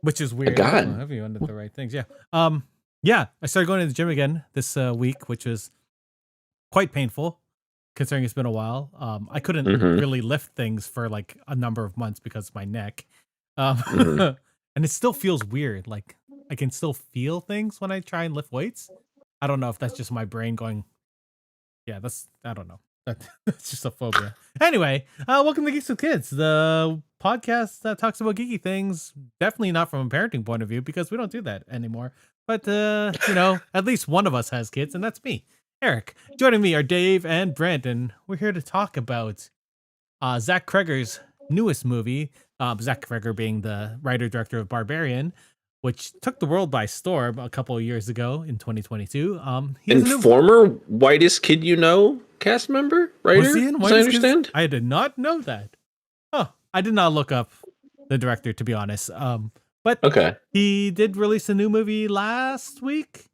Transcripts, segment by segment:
which is weird. God. Have you under the right things? Yeah. Yeah. I started going to the gym again this week, which was quite painful considering it's been a while. I couldn't really lift things for like a number of months because of my neck. And it still feels weird. Like I can still feel things when I try and lift weights. I don't know if that's just my brain going, yeah, I don't know. That's just a phobia. Anyway, welcome to Geeks with Kids, the podcast that talks about geeky things. Definitely not from a parenting point of view because we don't do that anymore. But, at least one of us has kids, and that's me, Eric. Joining me are Dave and Brent, and we're here to talk about Zach Cregger's newest movie. Zach Cregger being the writer-director of Barbarian, which took the world by storm a couple of years ago in 2022. And former Whitest Kid You Know cast member, writer, was he in as I understand? I did not know that. Oh, I did not look up the director, to be honest. But okay. He did release a new movie last week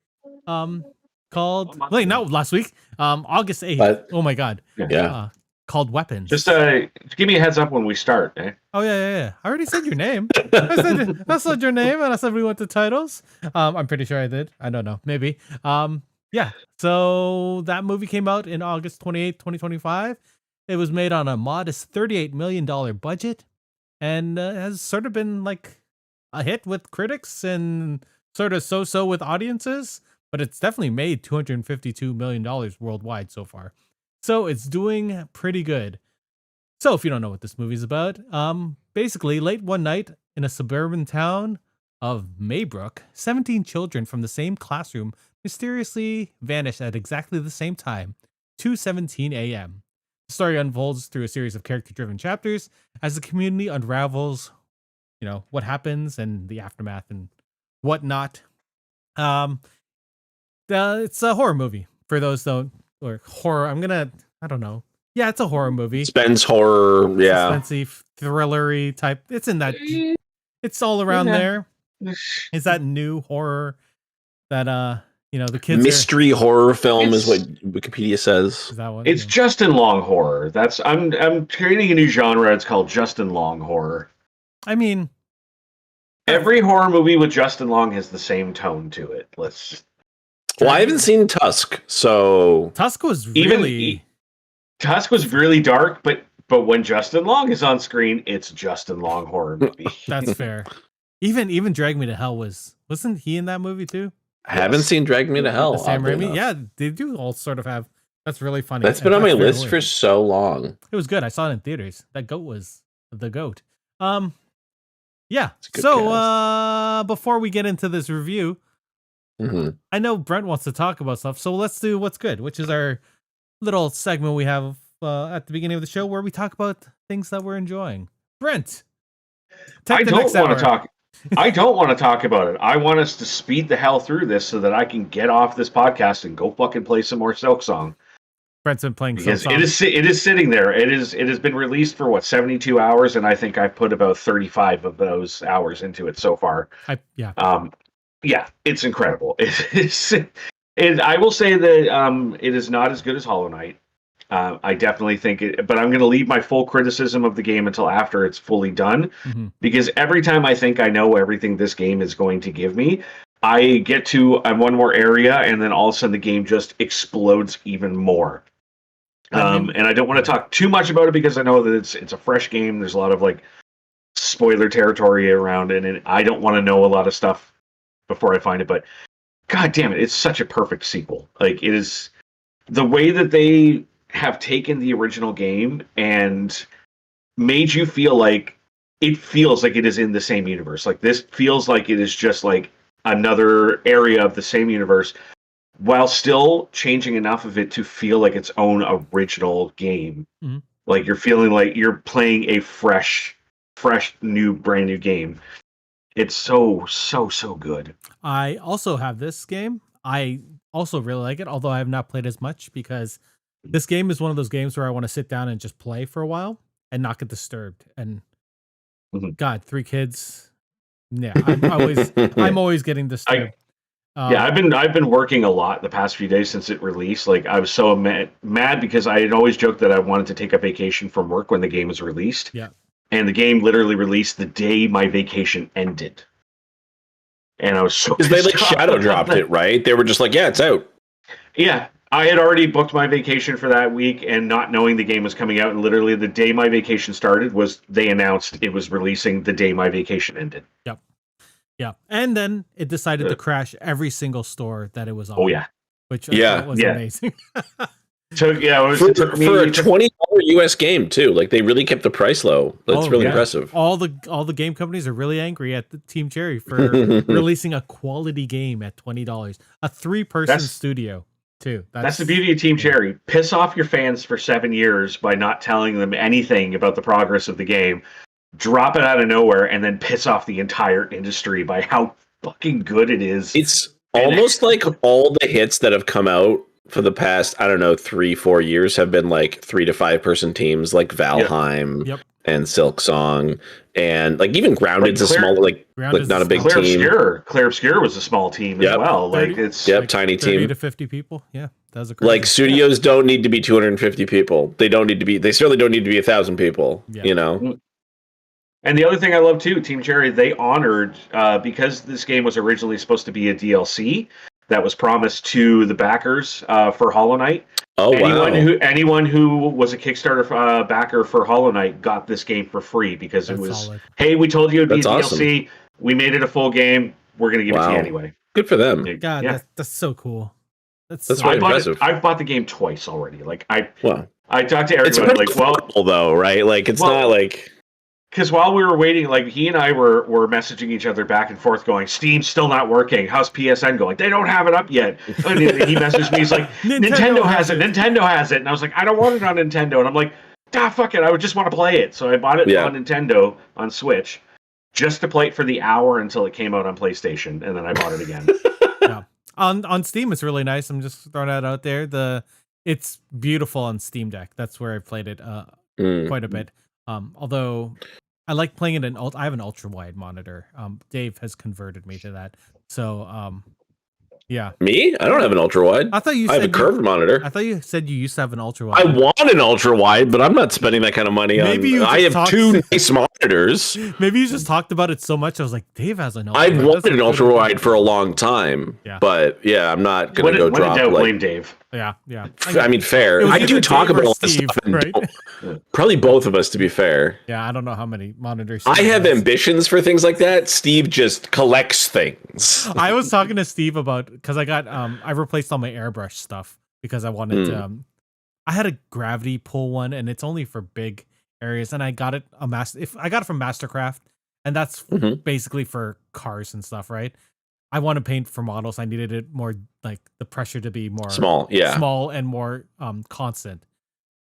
called... Wait, not last week. August 8th. Oh my God. Yeah. Called Weapons. Just give me a heads up when we start, eh? Oh, yeah. I already said your name. I said your name, and I said we went to titles. I'm pretty sure I did. I don't know. Maybe. Yeah. So that movie came out in August 28th, 2025. It was made on a modest $38 million budget and has sort of been like a hit with critics and sort of so-so with audiences, but it's definitely made $252 million worldwide so far. So it's doing pretty good. So if you don't know what this movie's about, basically late one night in a suburban town of Maybrook, 17 children from the same classroom mysteriously vanish at exactly the same time, 2:17 a.m. The story unfolds through a series of character-driven chapters as the community unravels, what happens and the aftermath and whatnot. It's a horror movie for those or horror. I don't know. Yeah, it's a horror movie. Suspense horror, yeah. Suspensey, thrillery type. It's in that. It's all around there. Is that new horror that the kids mystery horror film is what Wikipedia says. Is that one? It's Justin Long horror. I'm creating a new genre. It's called Justin Long horror. I mean, every horror movie with Justin Long has the same tone to it. Well, I haven't seen Tusk, so Tusk was really dark, but when Justin Long is on screen, it's Justin Long horror movie. That's fair. Even Drag Me to Hell wasn't he in that movie too? I haven't seen Drag Me to Hell. Sam Raimi, yeah, they do all sort of have. That's really funny. That's been on my list for so long. It was good. I saw it in theaters. That goat was the goat. Yeah. So before we get into this review, I know Brent wants to talk about stuff, so let's do What's Good, which is our little segment we have at the beginning of the show where we talk about things that we're enjoying. Brent, I don't want to talk about it. I want us to speed the hell through this so that I can get off this podcast and go fucking play some more Silksong. Brent's been playing because it is sitting there. It has been released for 72 hours, and I think I've put about 35 of those hours into it so far. Yeah, it's incredible. I will say that it is not as good as Hollow Knight. I definitely think it, but I'm going to leave my full criticism of the game until after it's fully done, because every time I think I know everything this game is going to give me, I get to one more area, and then all of a sudden the game just explodes even more. And I don't want to talk too much about it because I know that it's a fresh game. There's a lot of spoiler territory around it, and I don't want to know a lot of stuff before I find it, but god damn it, it's such a perfect sequel. It is the way that they have taken the original game and made you feel like it feels like it is in the same universe. This feels like it is just another area of the same universe while still changing enough of it to feel like its own original game. You're feeling like you're playing a fresh brand new game. It's so good. I also have this game. I also really like it, although I have not played as much because this game is one of those games where I want to sit down and just play for a while and not get disturbed. And God, 3 kids. Yeah, I'm always getting disturbed. I've been working a lot the past few days since it released. I was so mad because I had always joked that I wanted to take a vacation from work when the game was released. Yeah. And the game literally released the day my vacation ended. and I was so because they like pissed off. shadow dropped it, right? They were just like, yeah, it's out. Yeah, I had already booked my vacation for that week, and not knowing the game was coming out, and literally the day my vacation started was they announced it was releasing the day my vacation ended. Yep. Yeah, and then it decided to crash every single store that it was on. Oh yeah, which I thought was amazing. So yeah, it was for a $20 US game too. Like they really kept the price low. That's really impressive. All the game companies are really angry at the Team Cherry for releasing a quality game at $20. A 3-person studio too. That's the beauty of Team Cherry. Piss off your fans for 7 years by not telling them anything about the progress of the game. Drop it out of nowhere and then piss off the entire industry by how fucking good it is. It's almost like all the hits that have come out for the past, I don't know, 3-4 years have been like 3 to 5 person teams like Valheim and Silksong, and like even Grounded's a small, like not a big team. Claire Obscure was a small team as well. 30, like it's like tiny 30 team to 50 people. Yeah, that was a crazy. Like studios don't need to be 250 people. They don't need to be. They certainly don't need to be 1,000 people. Yeah. You know. And the other thing I love too, Team Cherry, they honored because this game was originally supposed to be a DLC that was promised to the backers for Hollow Knight. Oh, anyone who was a Kickstarter backer for Hollow Knight got this game for free because it was, hey, we told you it'd be a DLC. We made it a full game. We're going to give it to you anyway. Good for them. God, that's so cool. That's really impressive. I've bought the game twice already. Like I talked to everyone. It's like, though, right? Like it's not like. Because while we were waiting, like he and I were messaging each other back and forth, going, "Steam's still not working. How's PSN going? They don't have it up yet." And he messaged me, he's like, "Nintendo has it. Nintendo has it." And I was like, "I don't want it on Nintendo." And I'm like, fuck it. I would just want to play it. So I bought it on Nintendo on Switch, just to play it for the hour until it came out on PlayStation, and then I bought it again. On Steam, it's really nice. I'm just throwing that out there. It's beautiful on Steam Deck. That's where I played it quite a bit. Although I like playing it I have an ultra wide monitor. Dave has converted me to that. So yeah. Me? I don't have an ultra wide. I have a curved monitor. I thought you said you used to have an ultra wide. I want an ultra wide, but I'm not spending that kind of money on. I have 2 nice monitors. Maybe you just talked about it so much. I was like, Dave has an ultra wide. I've wanted an ultra wide for a long time. Yeah. But I'm not gonna go drop. Blame Dave. Yeah. I mean, fair. I do talk about all this stuff, right? Probably both of us, to be fair. Yeah, I don't know how many monitors. I have ambitions for things like that. Steve just collects things. I was talking to Steve about because I got I replaced all my airbrush stuff because I wanted I had a gravity pull one, and it's only for big areas, and I got it I got it from Mastercraft, and that's basically for cars and stuff, right? I want to paint for models. I needed it more like the pressure to be more small and more constant,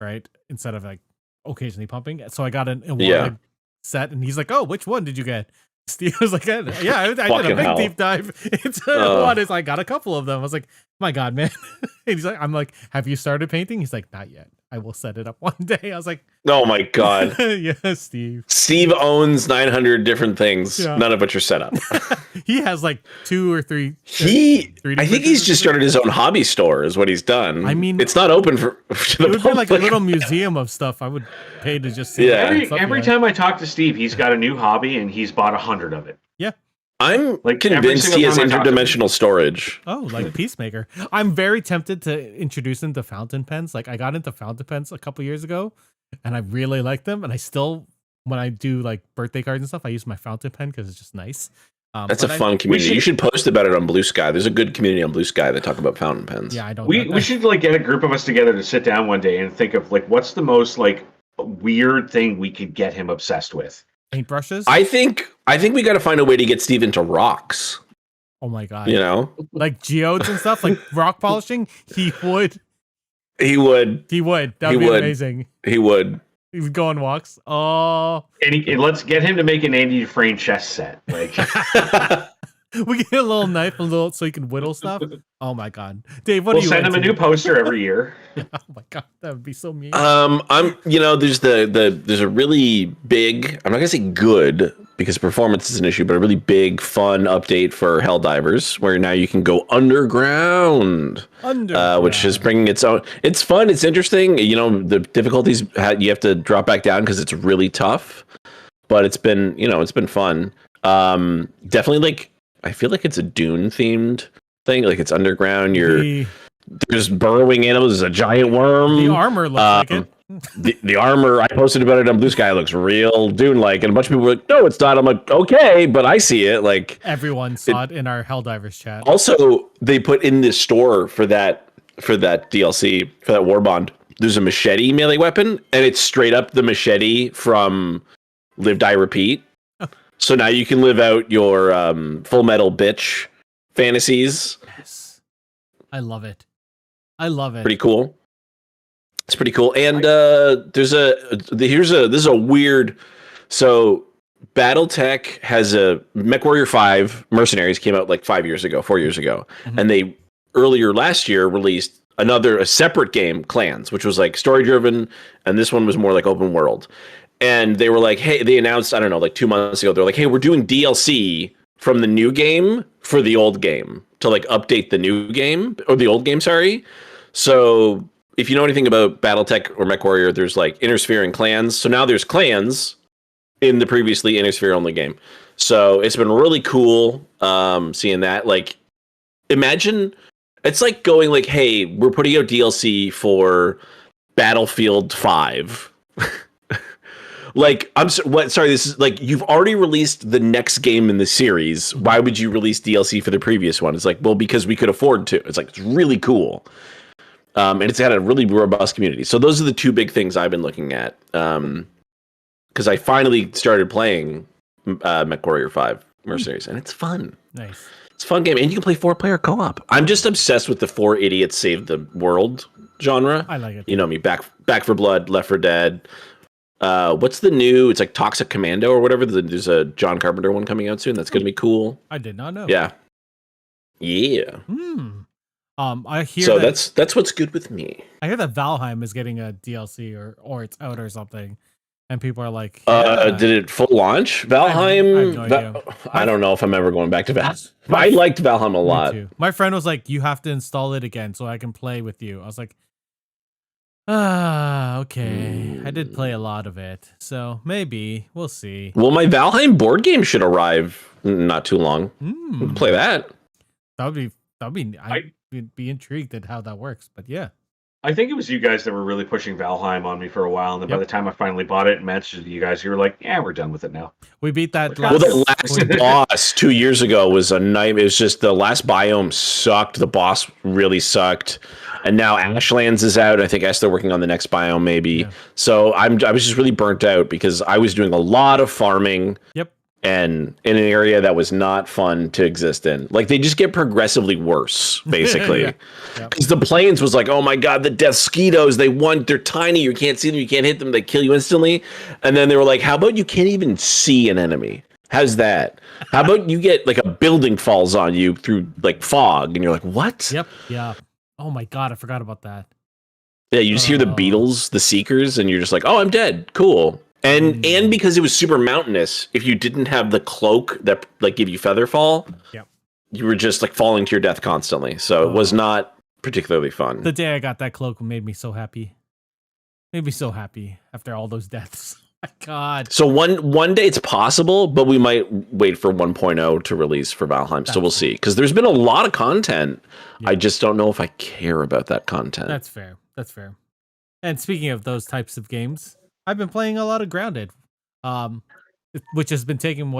right? Instead of like occasionally pumping. So I got an one set, and he's like, "Oh, which one did you get?" Steve was like, "Yeah, I did a big deep dive into one." Is I got a couple of them. I was like, "My God, man!" And he's like, "I'm like, have you started painting?" He's like, "Not yet. I will set it up one day." I was like, "Oh my God, yeah, Steve." Steve owns 900 different things, none of which are set up. He has like 2 or 3. I think he's just started his own hobby store, is what he's done. I mean, it's not open to the public. Be like a little museum of stuff. I would pay to just see. Every time I talk to Steve, he's got a new hobby, and he's bought 100 of it. Yeah. I'm convinced he has interdimensional storage. Oh, like Peacemaker. I'm very tempted to introduce him to fountain pens. Like I got into fountain pens a couple years ago, and I really like them. And I still, when I do like birthday cards and stuff, I use my fountain pen because it's just nice. That's a fun community. You should post about it on Blue Sky. There's a good community on Blue Sky that talk about fountain pens. Yeah, I don't. We should like get a group of us together to sit down one day and think of like what's the most like weird thing we could get him obsessed with. Paintbrushes? I think we got to find a way to get Steve into rocks. Oh my God. You know? Like geodes and stuff, like rock polishing? He would. He would. That would be amazing. He would. He would go on walks. Oh. And let's get him to make an Andy Dufresne chess set. Like we get a little knife, so he can whittle stuff. Oh my God, Dave, we'll send him a new poster every year. Oh my God, that would be so mean. There's there's a really big. I'm not gonna say good because performance is an issue, but a really big, fun update for Helldivers, where now you can go underground. Which is bringing its own. It's fun. It's interesting. You know, the difficulties you have to drop back down because it's really tough, but it's been fun. Definitely like. I feel like it's a Dune themed thing. Like it's underground. The There's burrowing animals. There's a giant worm. armor looks like it. The armor, I posted about it on Blue Sky, looks real Dune-like, and a bunch of people were like, no, it's not. I'm like, okay, but I see it. Like Everyone saw it in our Helldivers chat. Also, they put in this store for that DLC, for that war bond, there's a machete melee weapon, and it's straight up the machete from Live, Die, Repeat. So now you can live out your Full Metal bitch fantasies. Yes. I love it. I love it. Pretty cool. It's pretty cool. And this is a weird. So BattleTech has a MechWarrior 5 Mercenaries came out like 4 years ago, and they earlier last year released a separate game, Clans, which was like story driven, and this one was more like open world. And they were like, hey, they announced, I don't know, like 2 months ago, they're like, hey, we're doing DLC from the new game for the old game to like update the new game, or the old game, sorry. So if you know anything about BattleTech or MechWarrior, there's like Innersphere and Clans. So now there's Clans in the previously Innersphere only game. So it's been really cool seeing that. Like, imagine, it's like going like, hey, we're putting out DLC for Battlefield 5. Like, this is like, you've already released the next game in the series. Why would you release DLC for the previous one? It's like, well, because we could afford to. It's like, it's really cool. And it's had a really robust community. So those are the two big things I've been looking at. Because I finally started playing MechWarrior 5 Mercenaries, and it's fun. Nice. It's a fun game, and you can play 4-player co-op. I'm just obsessed with the 4 idiots save the world genre. I like it. You know me, Back 4 Blood, Left 4 Dead. What's the new? It's like Toxic Commando or whatever. There's a John Carpenter one coming out soon. That's going to be cool. I did not know. Yeah. I hear so that's what's good with me. I hear that Valheim is getting a DLC or it's out or something, and people are like, did it full launch? Valheim? I don't know if I'm ever going back to Valheim. I liked Valheim a lot. Too. My friend was like, you have to install it again so I can play with you. I was like, okay. I did play a lot of it, so maybe we'll see. Well, my Valheim board game should arrive not too long. We can play that. I'd be intrigued at how that works, but yeah. I think it was you guys that were really pushing Valheim on me for a while, and then by the time I finally bought it and messaged you guys, you were like, "Yeah, we're done with it now." We beat that. The last boss 2 years ago was a nightmare. It was just the last biome sucked. The boss really sucked, and now Ashlands is out. I think they're working on the next biome, maybe. Yeah. So I was just really burnt out because I was doing a lot of farming. Yep. And in an area that was not fun to exist in. Like, they just get progressively worse, basically. Because the plains was like, oh my god, the death mosquitoes, they're tiny, you can't see them, you can't hit them, they kill you instantly. And then they were like, how about you can't even see an enemy? How's that? How about you get, like, a building falls on you through, like, fog, and you're like, what? Yep, yeah. Oh my god, I forgot about that. Yeah, you just hear the beetles, the seekers, and you're just like, oh, I'm dead, cool. And because it was super mountainous, if you didn't have the cloak that like give you feather fall, you were just like falling to your death constantly. So it was not particularly fun. The day I got that cloak made me so happy. Made me so happy after all those deaths. My god. So one day it's possible, but we might wait for 1.0 to release for Valheim. So we'll see. Because there's been a lot of content. I just don't know if I care about that content. That's fair. That's fair. And speaking of those types of games, I've been playing a lot of Grounded, which has been taking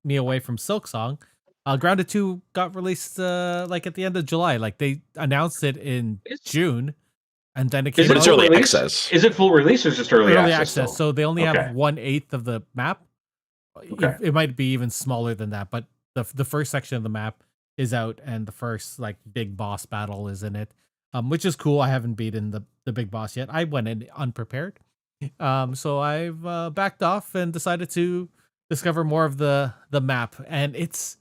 me away from Silksong. Grounded 2 got released like at the end of July. Like they announced it in June, and then it came. But it's early access. Is it full release or just early access? So they only have 1/8 of the map. Okay. It might be even smaller than that, but the first section of the map is out, and the first like big boss battle is in it, which is cool. I haven't beaten the big boss yet. I went in unprepared. So I've backed off and decided to discover more of the map, and it's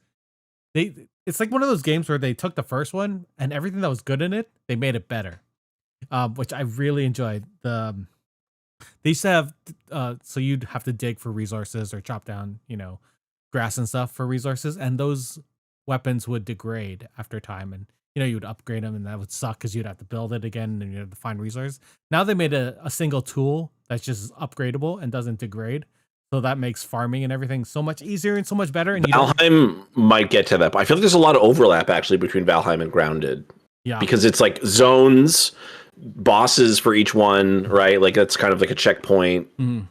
like one of those games where they took the first one and everything that was good in it, they made it better, which I really enjoyed. They used to have so you'd have to dig for resources or chop down grass and stuff for resources, and those weapons would degrade after time, and you would upgrade them, and that would suck because you'd have to build it again and you'd have to find resources. Now they made a single tool that's just upgradable and doesn't degrade. So that makes farming and everything so much easier and so much better. And Valheim might get to that, but I feel like there's a lot of overlap actually between Valheim and Grounded. Yeah. Because it's like zones, bosses for each one, right? Like that's kind of like a checkpoint. Mm-hmm.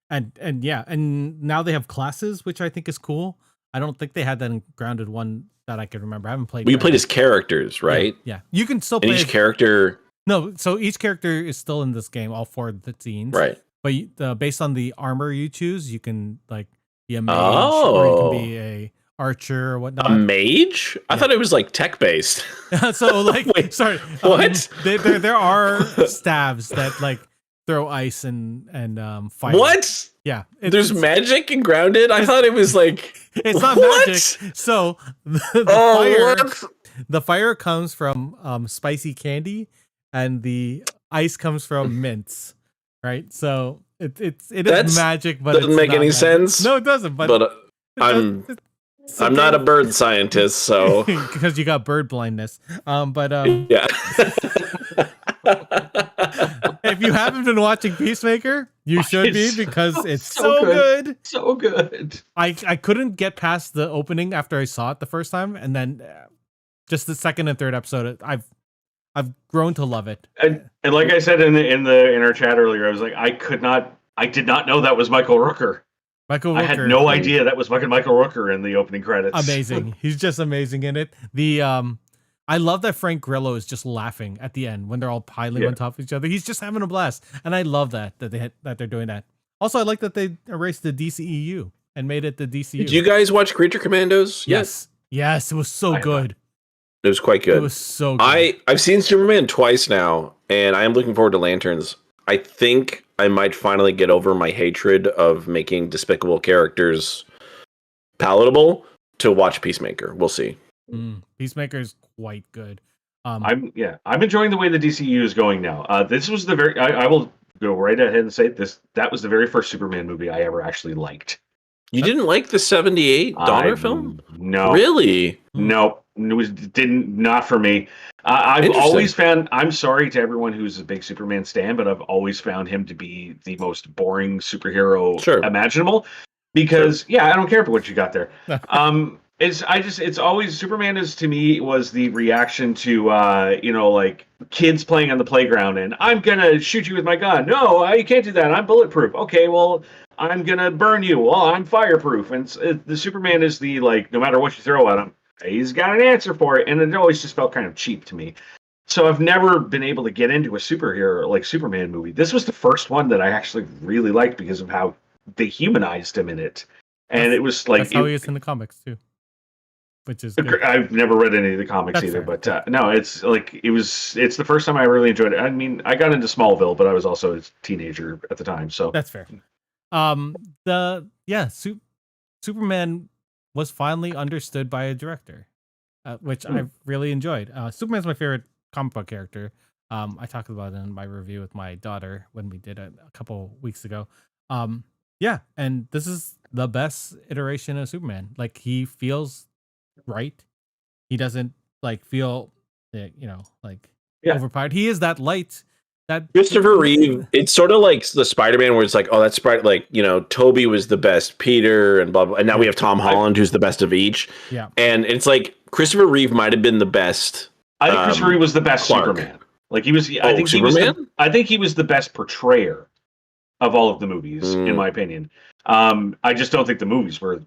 And yeah, and now they have classes, which I think is cool. I don't think they had that in Grounded 1 that I could remember. I haven't played. Well, you played as characters, right? Yeah. You can still play each character. No, so each character is still in this game, all 4 of the teens. Right. But based on the armor you choose, you can like be a mage or you can be a archer or whatnot. A mage? I thought it was like tech based. So like, wait, sorry, what? There are staves that like throw ice and fire. What? Yeah, there's magic in Grounded. I thought it was like it's not magic. So the fire comes from spicy candy, and the ice comes from mints. Right, so it is magic, but doesn't it's make not any magic. sense. No, it doesn't. But I'm not a bird scientist, so because you got bird blindness. Yeah. If you haven't been watching Peacemaker, you should be because it's so good. So good. I couldn't get past the opening after I saw it the first time, and then just the second and third episode, I've grown to love it. And like I said in our chat earlier, I was like, I did not know that was Michael Rooker. I had no idea that was fucking Michael Rooker in the opening credits. Amazing. He's just amazing in it. I love that Frank Grillo is just laughing at the end when they're all piling on top of each other. He's just having a blast, and I love that they're doing that. Also, I like that they erased the DCEU and made it the DCU. Did you guys watch Creature Commandos? Yes. Yes, it was so good. It was quite good. It was so good. I've seen Superman twice now, and I am looking forward to Lanterns. I think I might finally get over my hatred of making despicable characters palatable to watch Peacemaker. We'll see. Peacemaker is quite good. I'm enjoying the way the DCU is going now. This was I will go right ahead and say that was the very first Superman movie I ever actually liked. You didn't like the $78 film? No. Really? No. Not for me. I've always found, I'm sorry to everyone who's a big Superman stan, but I've always found him to be the most boring superhero imaginable. Because I don't care for what you got there. It's always Superman is to me was the reaction to like kids playing on the playground and I'm gonna shoot you with my gun. No, you can't do that. I'm bulletproof. Okay, well I'm gonna burn you. Well, I'm fireproof. And the Superman is the like no matter what you throw at him, he's got an answer for it. And it always just felt kind of cheap to me. So I've never been able to get into a superhero like Superman movie. This was the first one that I actually really liked because of how they humanized him in it. And it was like that's how he is in the comics too. Which is good. I've never read any of the comics either, but no, it's like it's the first time I really enjoyed it. I mean, I got into Smallville, but I was also a teenager at the time, so that's fair. Superman was finally understood by a director, which I really enjoyed. Superman's my favorite comic book character. I talked about it in my review with my daughter when we did it a couple weeks ago. And this is the best iteration of Superman. Like he feels right. He doesn't like feel overpowered. He is that light. That Christopher Reeve. It's sort of like the Spider-Man where it's like, oh, that's like Toby was the best Peter and blah blah. And now we have Tom Holland who's the best of each. Yeah. And it's like Christopher Reeve might have been the best. I think Christopher Reeve was the best Clark. Superman. Like he was. I think Superman? I think he was the best portrayer of all of the movies, in my opinion. I just don't think the movies were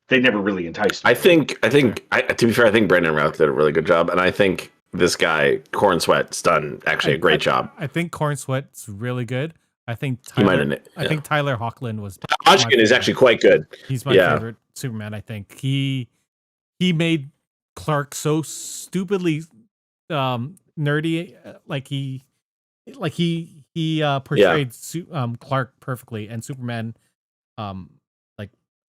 they never really enticed me. I think to be fair, I think Brandon Routh did a really good job, and I think this guy Corn Sweat's done actually a great job. I think Corn Sweat's really good. I think think Tyler Hoechlin was. Hodgkin is actually quite good. He's my favorite Superman. I think he made Clark so stupidly nerdy. He portrayed Clark perfectly, and Superman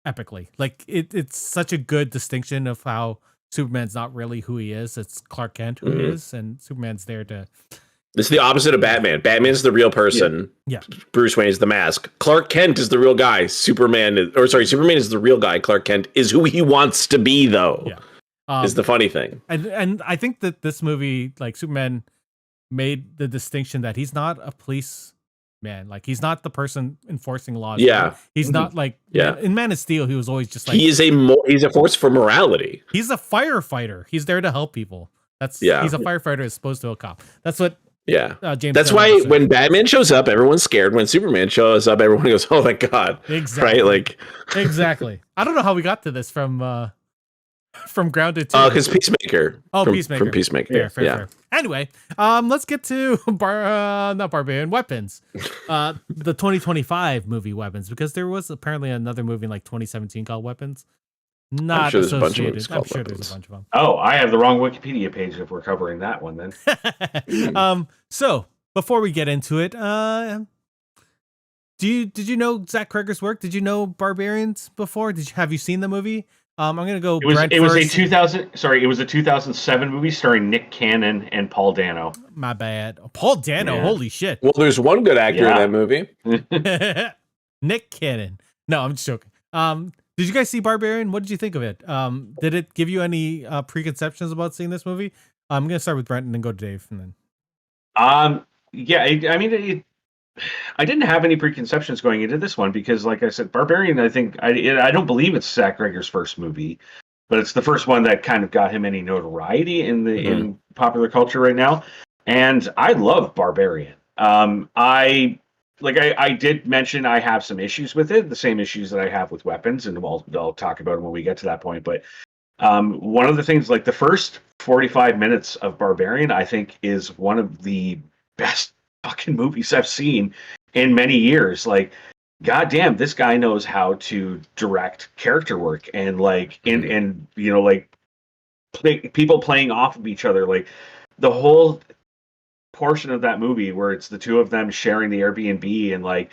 epically. Like it's such a good distinction of how Superman's not really who he is. It's Clark Kent who he is, and Superman's there to. It's the opposite of Batman. Batman's the real person. Yeah. Bruce Wayne is the mask. Clark Kent is the real guy. Superman is the real guy. Clark Kent is who he wants to be, though. Yeah. Is the funny thing. And I think that this movie, like Superman, made the distinction that he's not a police man. Like he's not the person enforcing laws. Yeah. Right? He's not like in Man of Steel. He was always just like he's a force for morality. He's a firefighter. He's there to help people. He's a firefighter as opposed to a cop. That's what. Yeah, James. That's why when Batman shows up, everyone's scared. When Superman shows up, everyone goes, "Oh my god!" Exactly. Right? Like exactly. I don't know how we got to this from Grounded too. Because Peacemaker. Peacemaker. From Peacemaker. Fair. Anyway, let's get to not Barbarian, Weapons. The 2025 movie Weapons, because there was apparently another movie in like 2017 called Weapons. Not I'm sure there's associated. I'm sure there's a bunch of them. Oh, I have the wrong Wikipedia page if we're covering that one then. So before we get into it, did you know Zach Cregger's work? Did you know Barbarians before? Have you seen the movie? I'm gonna go. It was a 2007 movie starring Nick Cannon and Paul Dano. My bad. Paul Dano. Holy shit. Well, there's one good actor in that movie. Nick Cannon. No, I'm just joking. Did you guys see Barbarian? What did you think of it? Did it give you any preconceptions about seeing this movie? I'm gonna start with Brent and then go to Dave, and then. I didn't have any preconceptions going into this one because, like I said, Barbarian. I think I don't believe it's Zach Cregger's first movie, but it's the first one that kind of got him any notoriety in popular culture right now. And I love Barbarian. I did mention I have some issues with it, the same issues that I have with Weapons, and I'll talk about them when we get to that point. But one of the things, like the first 45 minutes of Barbarian, I think is one of the best fucking movies I've seen in many years. Like, goddamn, this guy knows how to direct character work and people playing off of each other. Like the whole portion of that movie where it's the two of them sharing the Airbnb and like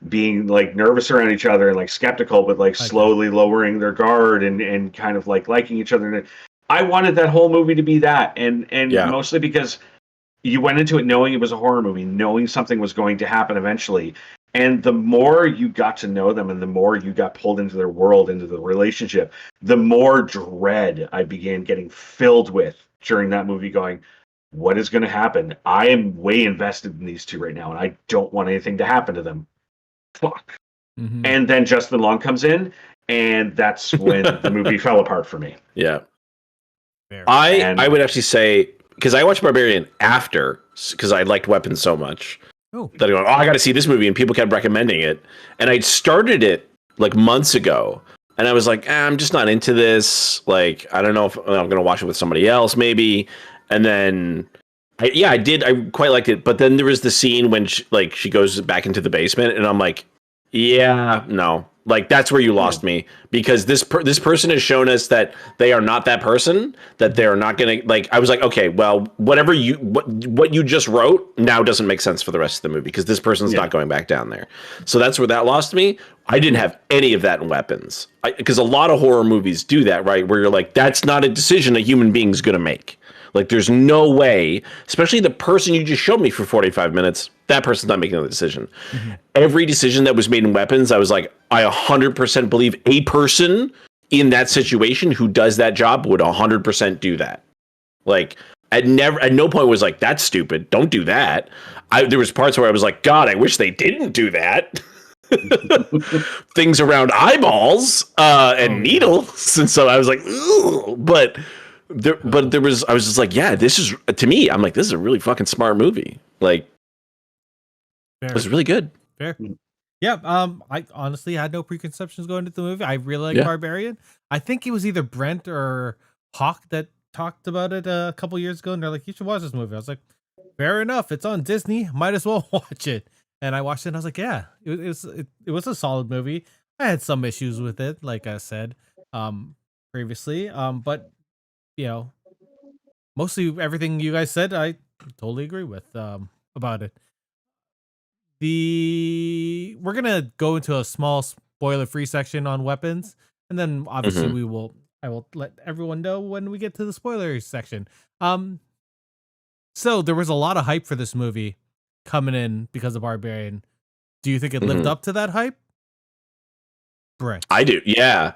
being like nervous around each other and like skeptical, but like slowly lowering their guard and kind of like liking each other. And I wanted that whole movie to be that, and mostly because you went into it knowing it was a horror movie, knowing something was going to happen eventually. And the more you got to know them and the more you got pulled into their world, into the relationship, the more dread I began getting filled with during that movie, going, what is going to happen? I am way invested in these two right now, and I don't want anything to happen to them. Fuck. Mm-hmm. And then Justin Long comes in, and that's when the movie fell apart for me. Yeah. I would actually say, because I watched Barbarian after, because I liked Weapons so much. That I go, I got to see this movie, and people kept recommending it. And I started it like months ago, and I was like, I'm just not into this. Like, I don't know if I'm going to watch it with somebody else, maybe. And then, I did. I quite liked it. But then there was the scene when she goes back into the basement, and I'm like, yeah, no. Like, that's where you lost me, because this person has shown us that they are not that person, that they are not going to, like, I was like, okay, well, whatever what you just wrote now doesn't make sense for the rest of the movie, because this person's not going back down there. So that's where that lost me. I didn't have any of that in Weapons, because a lot of horror movies do that, right? Where you're like, that's not a decision a human being's going to make. Like, there's no way, especially the person you just showed me for 45 minutes, that person's not making the decision. Mm-hmm. Every decision that was made in Weapons, I was like, I 100% believe a person in that situation who does that job would 100% do that. Like, at no point was like, that's stupid, don't do that. There was parts where I was like, God, I wish they didn't do that. Things around eyeballs and needles, and so I was like, ooh, but there was, I was just like, yeah, this is, to me, I'm like, this is a really fucking smart movie. Like, it was really good. Fair. Yeah. I honestly had no preconceptions going into the movie. I really like Barbarian. I think it was either Brent or Hawk that talked about it a couple years ago, and they're like, you should watch this movie. I was like, fair enough. It's on Disney. Might as well watch it. And I watched it, and I was like, yeah, it was a solid movie. I had some issues with it, like I said previously. But mostly everything you guys said, I totally agree with about it. We're gonna go into a small spoiler-free section on Weapons, and then obviously I will let everyone know when we get to the spoilers section. So there was a lot of hype for this movie coming in because of Barbarian. Do you think it lived up to that hype? Brett. I do. Yeah.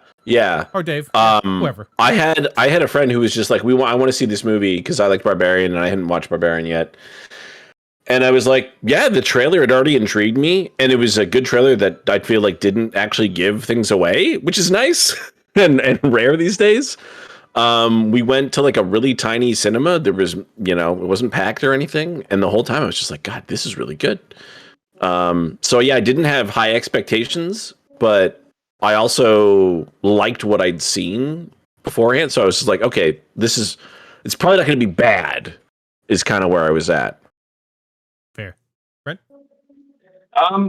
Or Dave. Whoever. I had a friend who was just like, I want to see this movie because I like Barbarian and I hadn't watched Barbarian yet. And I was like, yeah, the trailer had already intrigued me, and it was a good trailer that I feel like didn't actually give things away, which is nice and rare these days. We went to like a really tiny cinema. There was, it wasn't packed or anything, and the whole time I was just like, God, this is really good. So yeah, I didn't have high expectations, but I also liked what I'd seen beforehand. So I was just like, okay, it's probably not going to be bad, is kind of where I was at. Fair. Brent?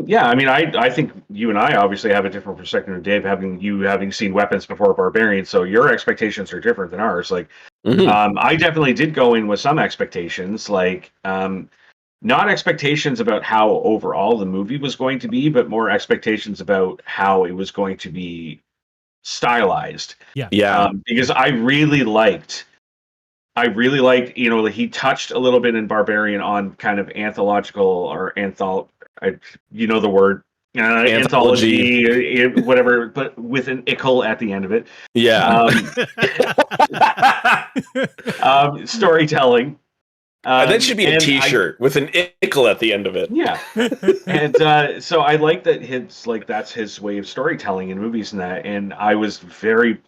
Yeah, I mean, I think you and I obviously have a different perspective of Dave, having seen Weapons before Barbarian, so your expectations are different than ours. Like, I definitely did go in with some expectations, like, not expectations about how overall the movie was going to be, but more expectations about how it was going to be stylized. Yeah. Because I really liked, he touched a little bit in Barbarian on kind of anthological or the word, anthology, whatever, but with an ickle at the end of it. Yeah. Storytelling. That should be a T-shirt with an ickle at the end of it. Yeah, and so I like that that's his way of storytelling in movies and that, and I was very,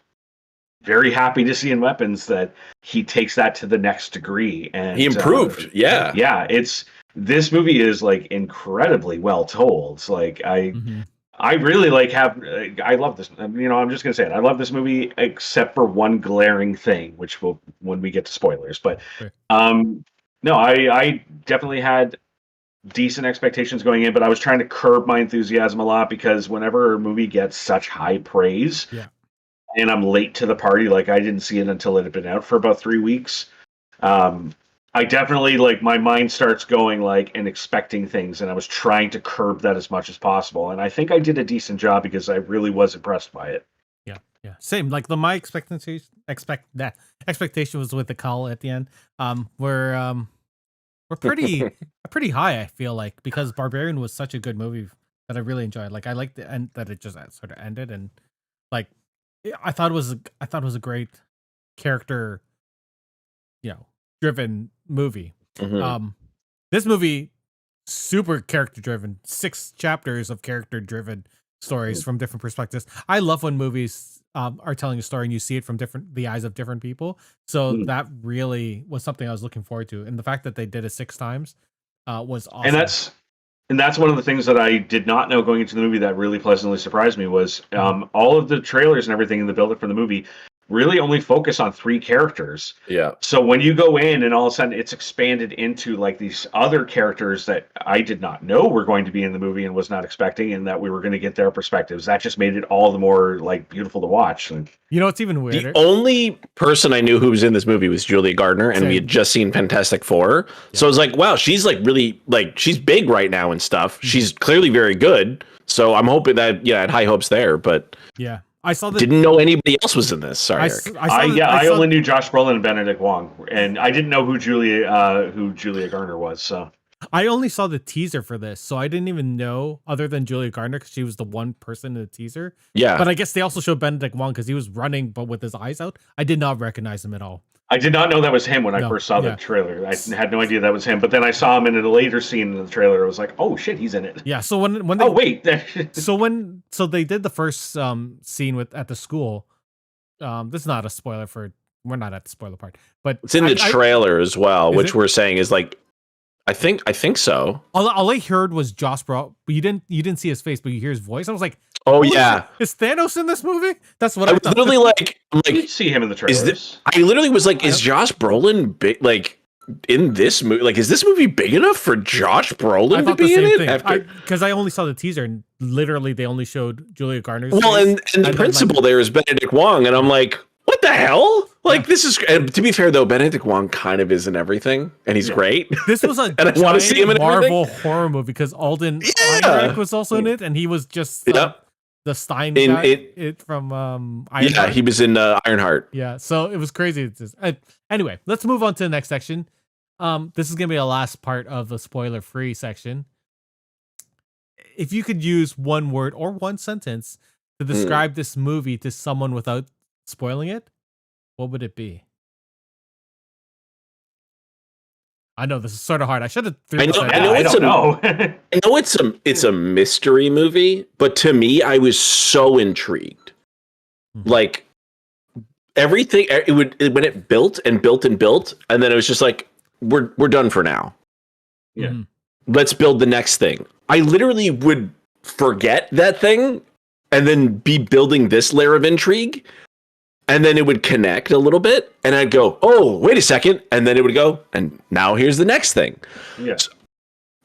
very happy to see in Weapons that he takes that to the next degree, and he improved. Yeah. This movie is like incredibly well told. It's like I really I love this. I'm just gonna say it. I love this movie except for one glaring thing, which will when we get to spoilers. But no, I definitely had decent expectations going in, but I was trying to curb my enthusiasm a lot because whenever a movie gets such high praise, and I'm late to the party, like I didn't see it until it had been out for about 3 weeks. I definitely my mind starts going and expecting things, and I was trying to curb that as much as possible. And I think I did a decent job because I really was impressed by it. Yeah. Same. Like my expectation was with the call at the end. We're pretty high, I feel like, because Barbarian was such a good movie that I really enjoyed. Like I liked the end that it just sort of ended, and like I thought it was a great character, driven movie. This movie, super character driven, 6 chapters of character driven stories from different perspectives. I love when movies are telling a story and you see it from the eyes of different people. So that really was something I was looking forward to, and the fact that they did it 6 times was awesome. And that's one of the things that I did not know going into the movie that really pleasantly surprised me was all of the trailers and everything in the build-up for the movie really only focus on 3 characters. Yeah. So when you go in and all of a sudden it's expanded into these other characters that I did not know were going to be in the movie and was not expecting, and that we were going to get their perspectives, that just made it all the more beautiful to watch. And it's even weirder. The only person I knew who was in this movie was Julia Gardner, and we had just seen Fantastic Four. Yeah. So I was like, wow, she's really she's big right now and stuff. She's clearly very good. So I'm hoping that I had high hopes there, but yeah. Didn't know anybody else was in this. Sorry, I only knew Josh Brolin and Benedict Wong, and I didn't know who Julia Garner was. So I only saw the teaser for this, so I didn't even know other than Julia Garner because she was the one person in the teaser. Yeah, but I guess they also showed Benedict Wong because he was running, but with his eyes out. I did not recognize him at all. I did not know that was him when I first saw the trailer. I had no idea that was him. But then I saw him in a later scene in the trailer. I was like, "Oh shit, he's in it." Yeah. So when they so they did the first scene at the school. This is not a spoiler we're not at the spoiler part, but it's in the trailer as well, which we're saying is I think so. All I heard was Josh Brolin, but you didn't see his face, but you hear his voice. I was like, "Oh yeah, is Thanos in this movie?" That's what I was literally I'm you see him in the trailers. I literally was like, "Is Josh Brolin big? In this movie? Is this movie big enough for Josh Brolin to be in it?" Because I only saw the teaser, and literally they only showed Julia Garner's face. And the then, principal there is Benedict Wong, and I'm like, what the hell? This is, and to be fair though, Benedict Wong kind of is in everything, and he's great. This was a and I want to see him in Marvel horror movie because Alden Ehrenreich was also in it, and he was just the Stein guy from Ironheart. Yeah, he was in Ironheart. Yeah, so it was crazy. Anyway, let's move on to the next section. This is gonna be the last part of the spoiler-free section. If you could use one word or one sentence to describe this movie to someone without spoiling it, what would it be? I know this is sort of hard. I should have. I don't know. I know it's a mystery movie, but to me, I was so intrigued. Mm-hmm. Like everything, when it built and built and built, and then it was just like, we're done for now. Yeah, let's build the next thing. I literally would forget that thing, and then be building this layer of intrigue. And then it would connect a little bit, and I'd go, oh, wait a second. And then it would go, and now here's the next thing. Yes. So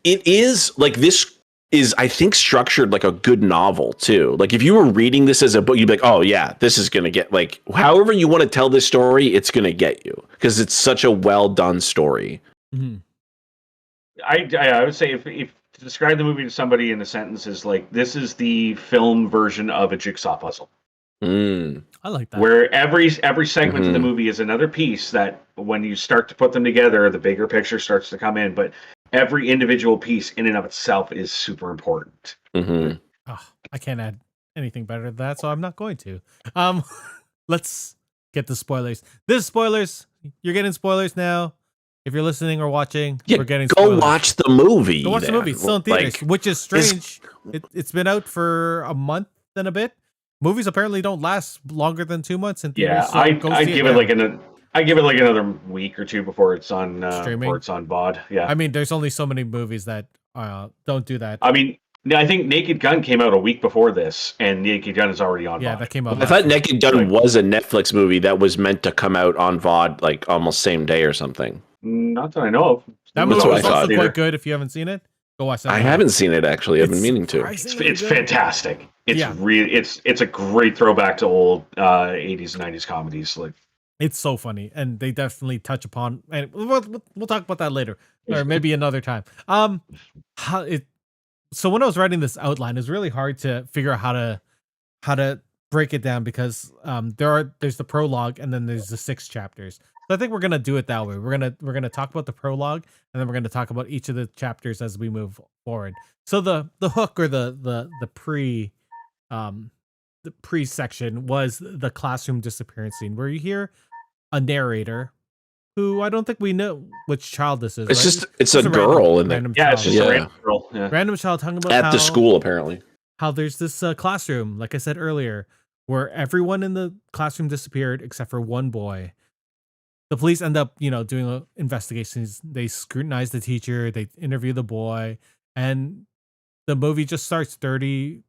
it is like, this is, I think, structured like a good novel too. Like if you were reading this as a book, you'd be like, oh yeah, this is going to get, like, however you want to tell this story, it's going to get you, because it's such a well done story. Mm-hmm. I would say if to describe the movie to somebody in a sentence is like, this is the film version of a jigsaw puzzle. I like that. Where every segment of the movie is another piece that, when you start to put them together, the bigger picture starts to come in. But every individual piece in and of itself is super important. Mm-hmm. Oh, I can't add anything better than that, so I'm not going to. Let's get the spoilers. This is spoilers. You're getting spoilers now. If you're listening or watching, we're getting spoilers. Go watch the movie. Go watch the movie. It's still in theaters, which is strange. It's been out for a month and a bit. Movies apparently don't last longer than 2 months in theaters. Yeah, I give it like another week or two before it's on streaming. Before it's on VOD. Yeah, I mean, there's only so many movies that don't do that. I mean, I think Naked Gun came out a week before this, and Naked Gun is already on. Yeah, VOD. That came out. I thought Naked Gun was a Netflix movie that was meant to come out on VOD like almost same day or something. Not that I know of. That movie was also quite good. If you haven't seen it, go watch that. I haven't seen it actually. I've been meaning to. It's fantastic. It's really it's a great throwback to old 80s and 90s comedies. Like, it's so funny, and they definitely touch upon. And we'll talk about that later, or maybe another time. So when I was writing this outline, it's really hard to figure out how to break it down, because there's the prologue and then there's the 6 chapters. So I think we're gonna do it that way. We're gonna talk about the prologue, and then we're gonna talk about each of the chapters as we move forward. So the hook, or the pre section, was the classroom disappearance scene, where you hear a narrator who, I don't think we know which child this is. It's a girl in there. It's just a random girl. Yeah. Random child talking about at the school, apparently. How there's this classroom, like I said earlier, where everyone in the classroom disappeared except for one boy. The police end up, doing investigations. They scrutinize the teacher. They interview the boy, and the movie just starts 30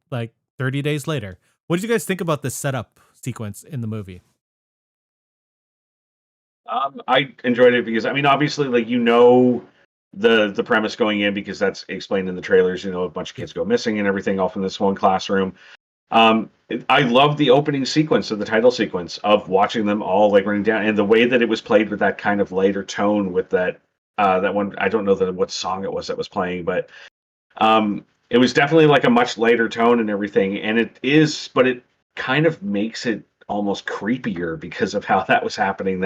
days later. What did you guys think about this setup sequence in the movie? I enjoyed it because, I mean, obviously, like, the premise going in, because that's explained in the trailers. A bunch of kids go missing and everything off in this one classroom. I love the opening sequence of the title sequence of watching them all like running down, and the way that it was played with that kind of lighter tone with that one. I don't know what song it was that was playing, but it was definitely like a much lighter tone and everything. And but it kind of makes it almost creepier because of how that was happening.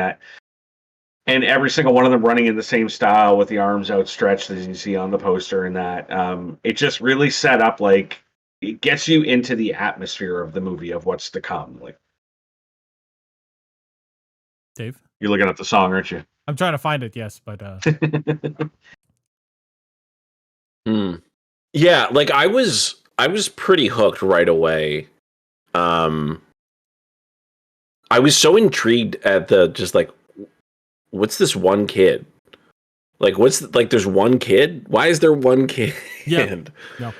And every single one of them running in the same style with the arms outstretched, as you see on the poster, and that it just really set up, like, it gets you into the atmosphere of the movie of what's to come. Like, Dave, you're looking at the song, aren't you? I'm trying to find it. Yes, but yeah, like I was pretty hooked right away. I was so intrigued at what's this one kid? Like, there's one kid? Why is there one kid? Yeah. No.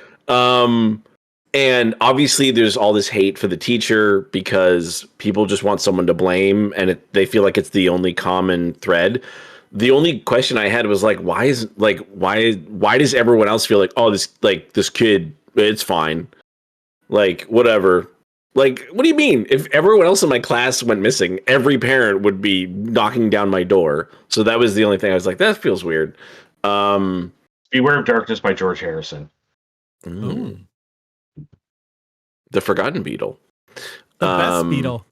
And obviously there's all this hate for the teacher because people just want someone to blame, and they feel like it's the only common thread. The only question I had was like, why does everyone else feel like, oh, this kid, it's fine. Like, whatever. Like, what do you mean? If everyone else in my class went missing, every parent would be knocking down my door. So that was the only thing I was like, that feels weird. Beware of Darkness by George Harrison. Ooh. The Forgotten Beetle. The best beetle.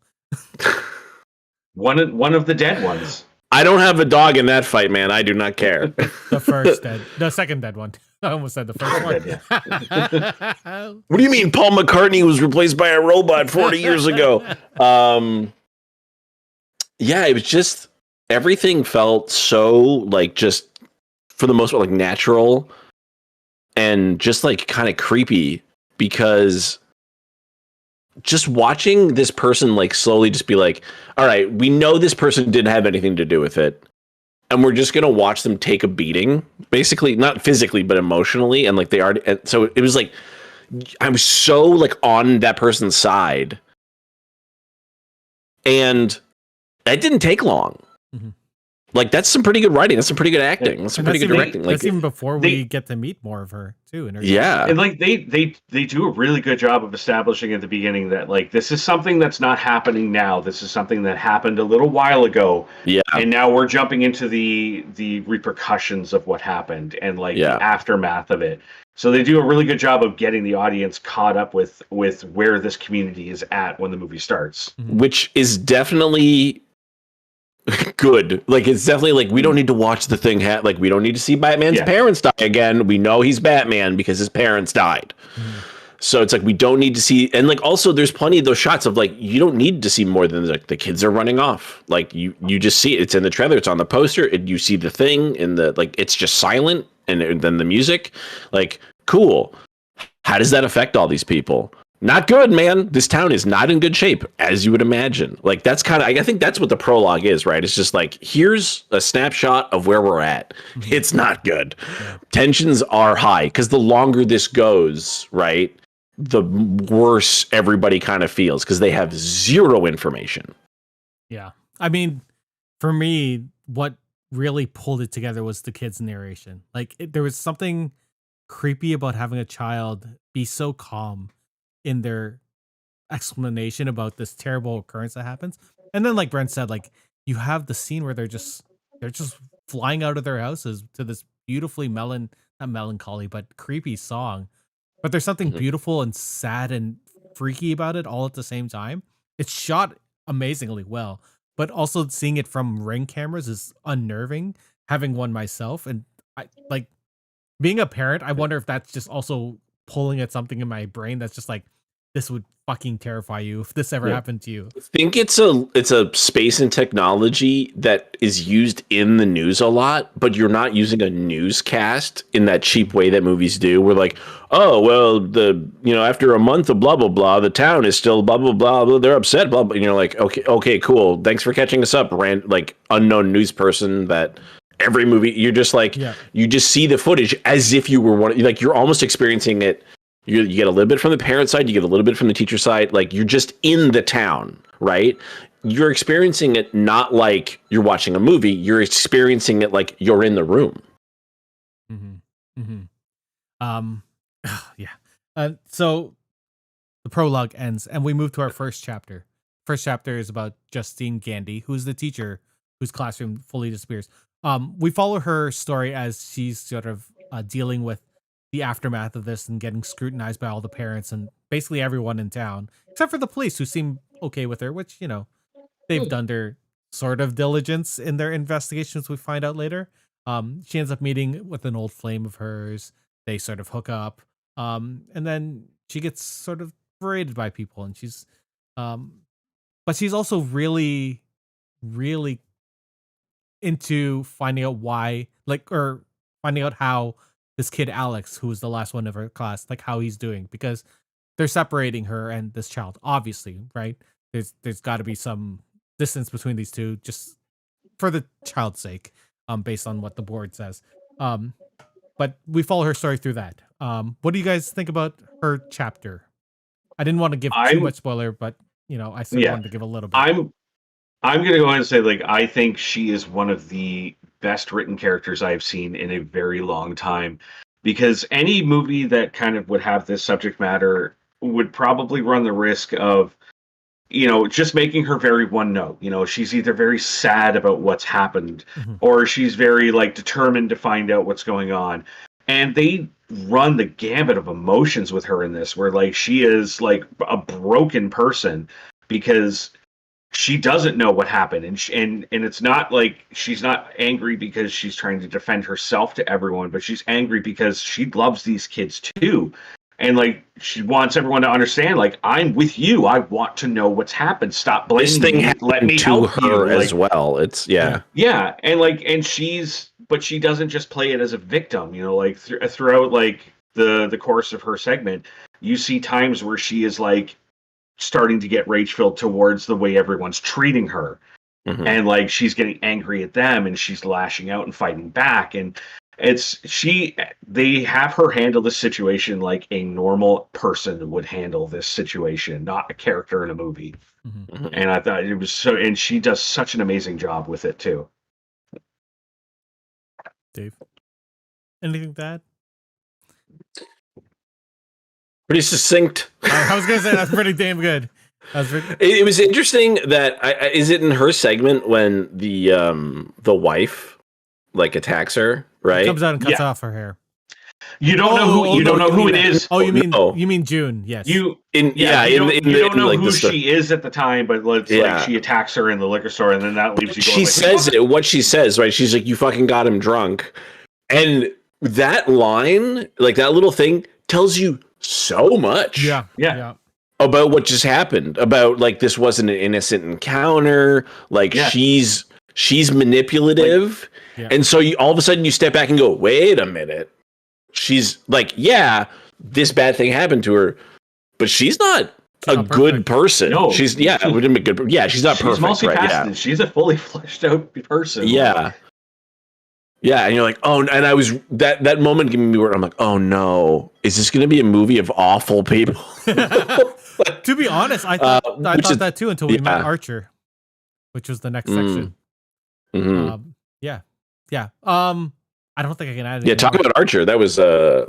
One of the dead ones. I don't have a dog in that fight, man. I do not care. The second dead one. I almost said the first one. What do you mean Paul McCartney was replaced by a robot 40 years ago? Yeah, it was just, everything felt so like just for the most part, like natural and just like kind of creepy, because just watching this person like slowly just be like, all right, we know this person didn't have anything to do with it, and we're just gonna watch them take a beating, basically, not physically but emotionally, and like they already. And so it was like I was so like on that person's side, and that didn't take long. Mm-hmm. Like that's some pretty good writing. That's some pretty good acting. That's some pretty good directing. Like that's even before we get to meet more of her too. Yeah, and like they do a really good job of establishing at the beginning that like this is something that's not happening now. This is something that happened a little while ago. Yeah, and now we're jumping into the repercussions of what happened and like the aftermath of it. So they do a really good job of getting the audience caught up with where this community is at when the movie starts, which is definitely good. Like it's definitely like we don't need to watch the thing like we don't need to see Batman's parents die again. We know he's Batman because his parents died. So it's like we don't need to see, and like also there's plenty of those shots of like you don't need to see more than like the kids are running off. Like you just see it. It's in the trailer, it's on the poster, and you see the thing in the like it's just silent, and then the music. Like cool. How does that affect all these people? Not good, man. This town is not in good shape, as you would imagine. Like that's kind of, I think that's what the prologue is, right? It's just like, here's a snapshot of where we're at. It's not good. Yeah. Tensions are high because the longer this goes, right, the worse everybody kind of feels because they have zero information. Yeah. I mean, for me, what really pulled it together was the kid's narration. Like there was something creepy about having a child be so calm in their explanation about this terrible occurrence that happens. And then like Brent said, like you have the scene where they're just flying out of their houses to this beautifully not melancholy, but creepy song. But there's something beautiful and sad and freaky about it all at the same time. It's shot amazingly well, but also seeing it from Ring cameras is unnerving, having one myself. And I like being a parent, I wonder if that's just also pulling at something in my brain that's just like, this would fucking terrify you if this ever happened to you. I think it's a space and technology that is used in the news a lot, but you're not using a newscast in that cheap way that movies do. We're like, oh, well, after a month of blah, blah, blah, the town is still blah, blah, blah, blah, they're upset, blah, blah. And you're like, okay, cool. Thanks for catching us up, like unknown news person that every movie, you're just like, you just see the footage as if you were one, like you're almost experiencing it. You get a little bit from the parent side, you get a little bit from the teacher side, like you're just in the town, right? You're experiencing it not like you're watching a movie, you're experiencing it like you're in the room. So the prologue ends and we move to our first chapter. First chapter is about Justine Gandy, who's the teacher whose classroom fully disappears. We follow her story as she's sort of dealing with the aftermath of this and getting scrutinized by all the parents and basically everyone in town, except for the police who seem okay with her, which, they've done their sort of diligence in their investigations, we find out later. She ends up meeting with an old flame of hers. They sort of hook up. And then she gets sort of berated by people, and she's but she's also really, really into finding out why, or finding out how this kid Alex, who was the last one of her class, like how he's doing, because they're separating her and this child, obviously, right? There's got to be some distance between these two, just for the child's sake, based on what the board says. But we follow her story through that. What do you guys think about her chapter? I didn't want to give too much spoiler, but I still wanted to give a little bit. I'm gonna go ahead and say, like, I think she is one of the best written characters I've seen in a very long time, because any movie that kind of would have this subject matter would probably run the risk of, just making her very one note. She's either very sad about what's happened, or she's very like determined to find out what's going on. And they run the gambit of emotions with her in this, where like she is like a broken person because she doesn't know what happened, and it's not like she's not angry because she's trying to defend herself to everyone, but she's angry because she loves these kids too, and like she wants everyone to understand, like, I'm with you. I want to know what's happened. Stop blaming me. Let me help her you. as well. It's yeah, and like, and she's but she doesn't just play it as a victim. You know, like throughout like the course of her segment, you see times where she is like starting to get rage filled towards the way everyone's treating her. Mm-hmm. And like she's getting angry at them and she's lashing out and fighting back. And they have her handle this situation like a normal person would handle this situation, not a character in a movie. Mm-hmm. And I thought it was so, and she does such an amazing job with it too. Dave, anything to add? Pretty succinct. I was gonna say that's pretty damn good. It was interesting that is it in her segment when the wife like attacks her, right? She comes out and cuts off her hair. You don't know who it is. Oh, you mean June? Yes. You don't know who she is at the time, but like she attacks her in the liquor store, and then that leaves you going. She says it. What she says, right? She's like, "You fucking got him drunk," and that line, like that little thing, tells you so much. Yeah. About what just happened. About like this wasn't an innocent encounter. Like she's manipulative, and so all of a sudden you step back and go, "Wait a minute." She's like, yeah, this bad thing happened to her, but she's not a good person. No, she's it wouldn't be good. Yeah, she's not perfect. Multifaceted. Right? Yeah, she's a fully fleshed out person. Yeah, and you're like, oh, and I was that moment giving me word. I'm like, oh no, is this going to be a movie of awful people? To be honest, I thought that too until we met Archer, which was the next section. Mm-hmm. Yeah. I don't think I can add anything. Yeah, talk about Archer. That was I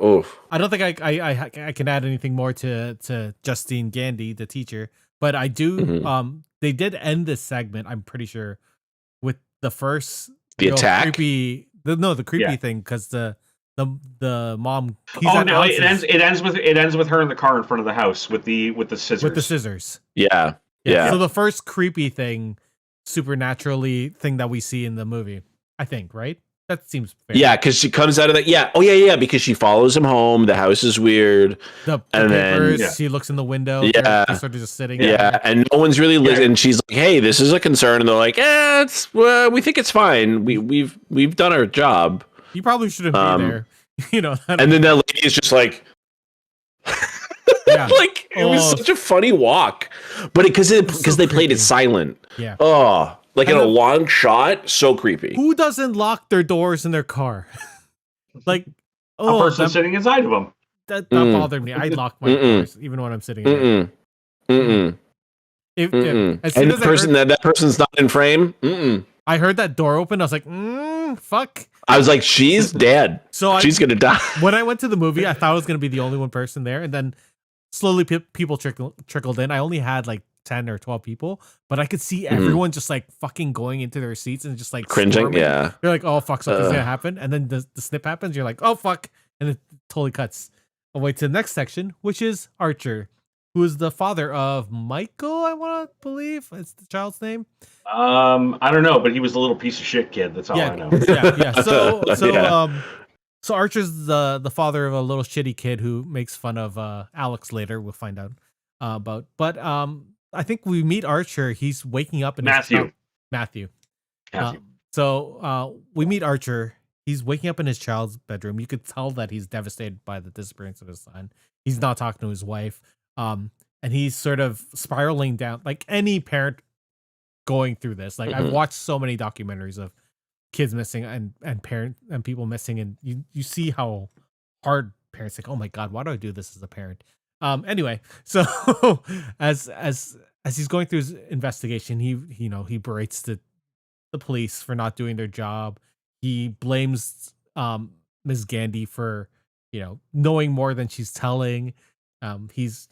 don't think I can add anything more to Justine Gandy, the teacher. But I do they did end this segment, I'm pretty sure, with the first attack. Creepy thing, because the mom it ends with her in the car in front of the house with the scissors. With the scissors. Yeah. So the first creepy thing, supernaturally thing that we see in the movie, I think, right? That seems fair. Yeah, because she comes out of that. Yeah. Oh, yeah. Because she follows him home. The house is weird. The papers, she looks in the window. Yeah. They're sort of just sitting there. And no one's really listening. And she's like, hey, this is a concern. And they're like, we think it's fine. We've done our job. You probably shouldn't be there. You know. And then that lady is just like, like it was such a funny walk. But because they played it silent. Yeah. Oh. Like in a long shot, so creepy. Who doesn't lock their doors in their car? Like a person sitting inside of them. That bothered me. I lock my doors even when I'm sitting in there. And that person's not in frame. I heard that door open. I was like, fuck. I was like, she's dead. She's gonna die. When I went to the movie, I thought I was gonna be the only one person there, and then slowly people trickled in. I only had like 10 or 12 people, but I could see everyone just like fucking going into their seats and just like cringing. Storming. Yeah, you're like, oh fuck, something's gonna happen, and then the snip happens. You're like, oh fuck, and it totally cuts away to the next section, which is Archer, who is the father of Michael. I want to believe it's the child's name. I don't know, but he was a little piece of shit kid. That's all I know. Yeah. So Archer's the father of a little shitty kid who makes fun of Alex later. We'll find out about, but I think we meet Archer. He's waking up in Matthew. So we meet Archer. He's waking up in his child's bedroom. You could tell that he's devastated by the disappearance of his son. He's not talking to his wife. And he's sort of spiraling down, like any parent going through this. Like I've watched so many documentaries of kids missing and parent and people missing, and you see how hard parents think, oh my God, why do I do this as a parent? Anyway, so as he's going through his investigation, he berates the police for not doing their job. He blames Ms. Gandy for knowing more than she's telling. He's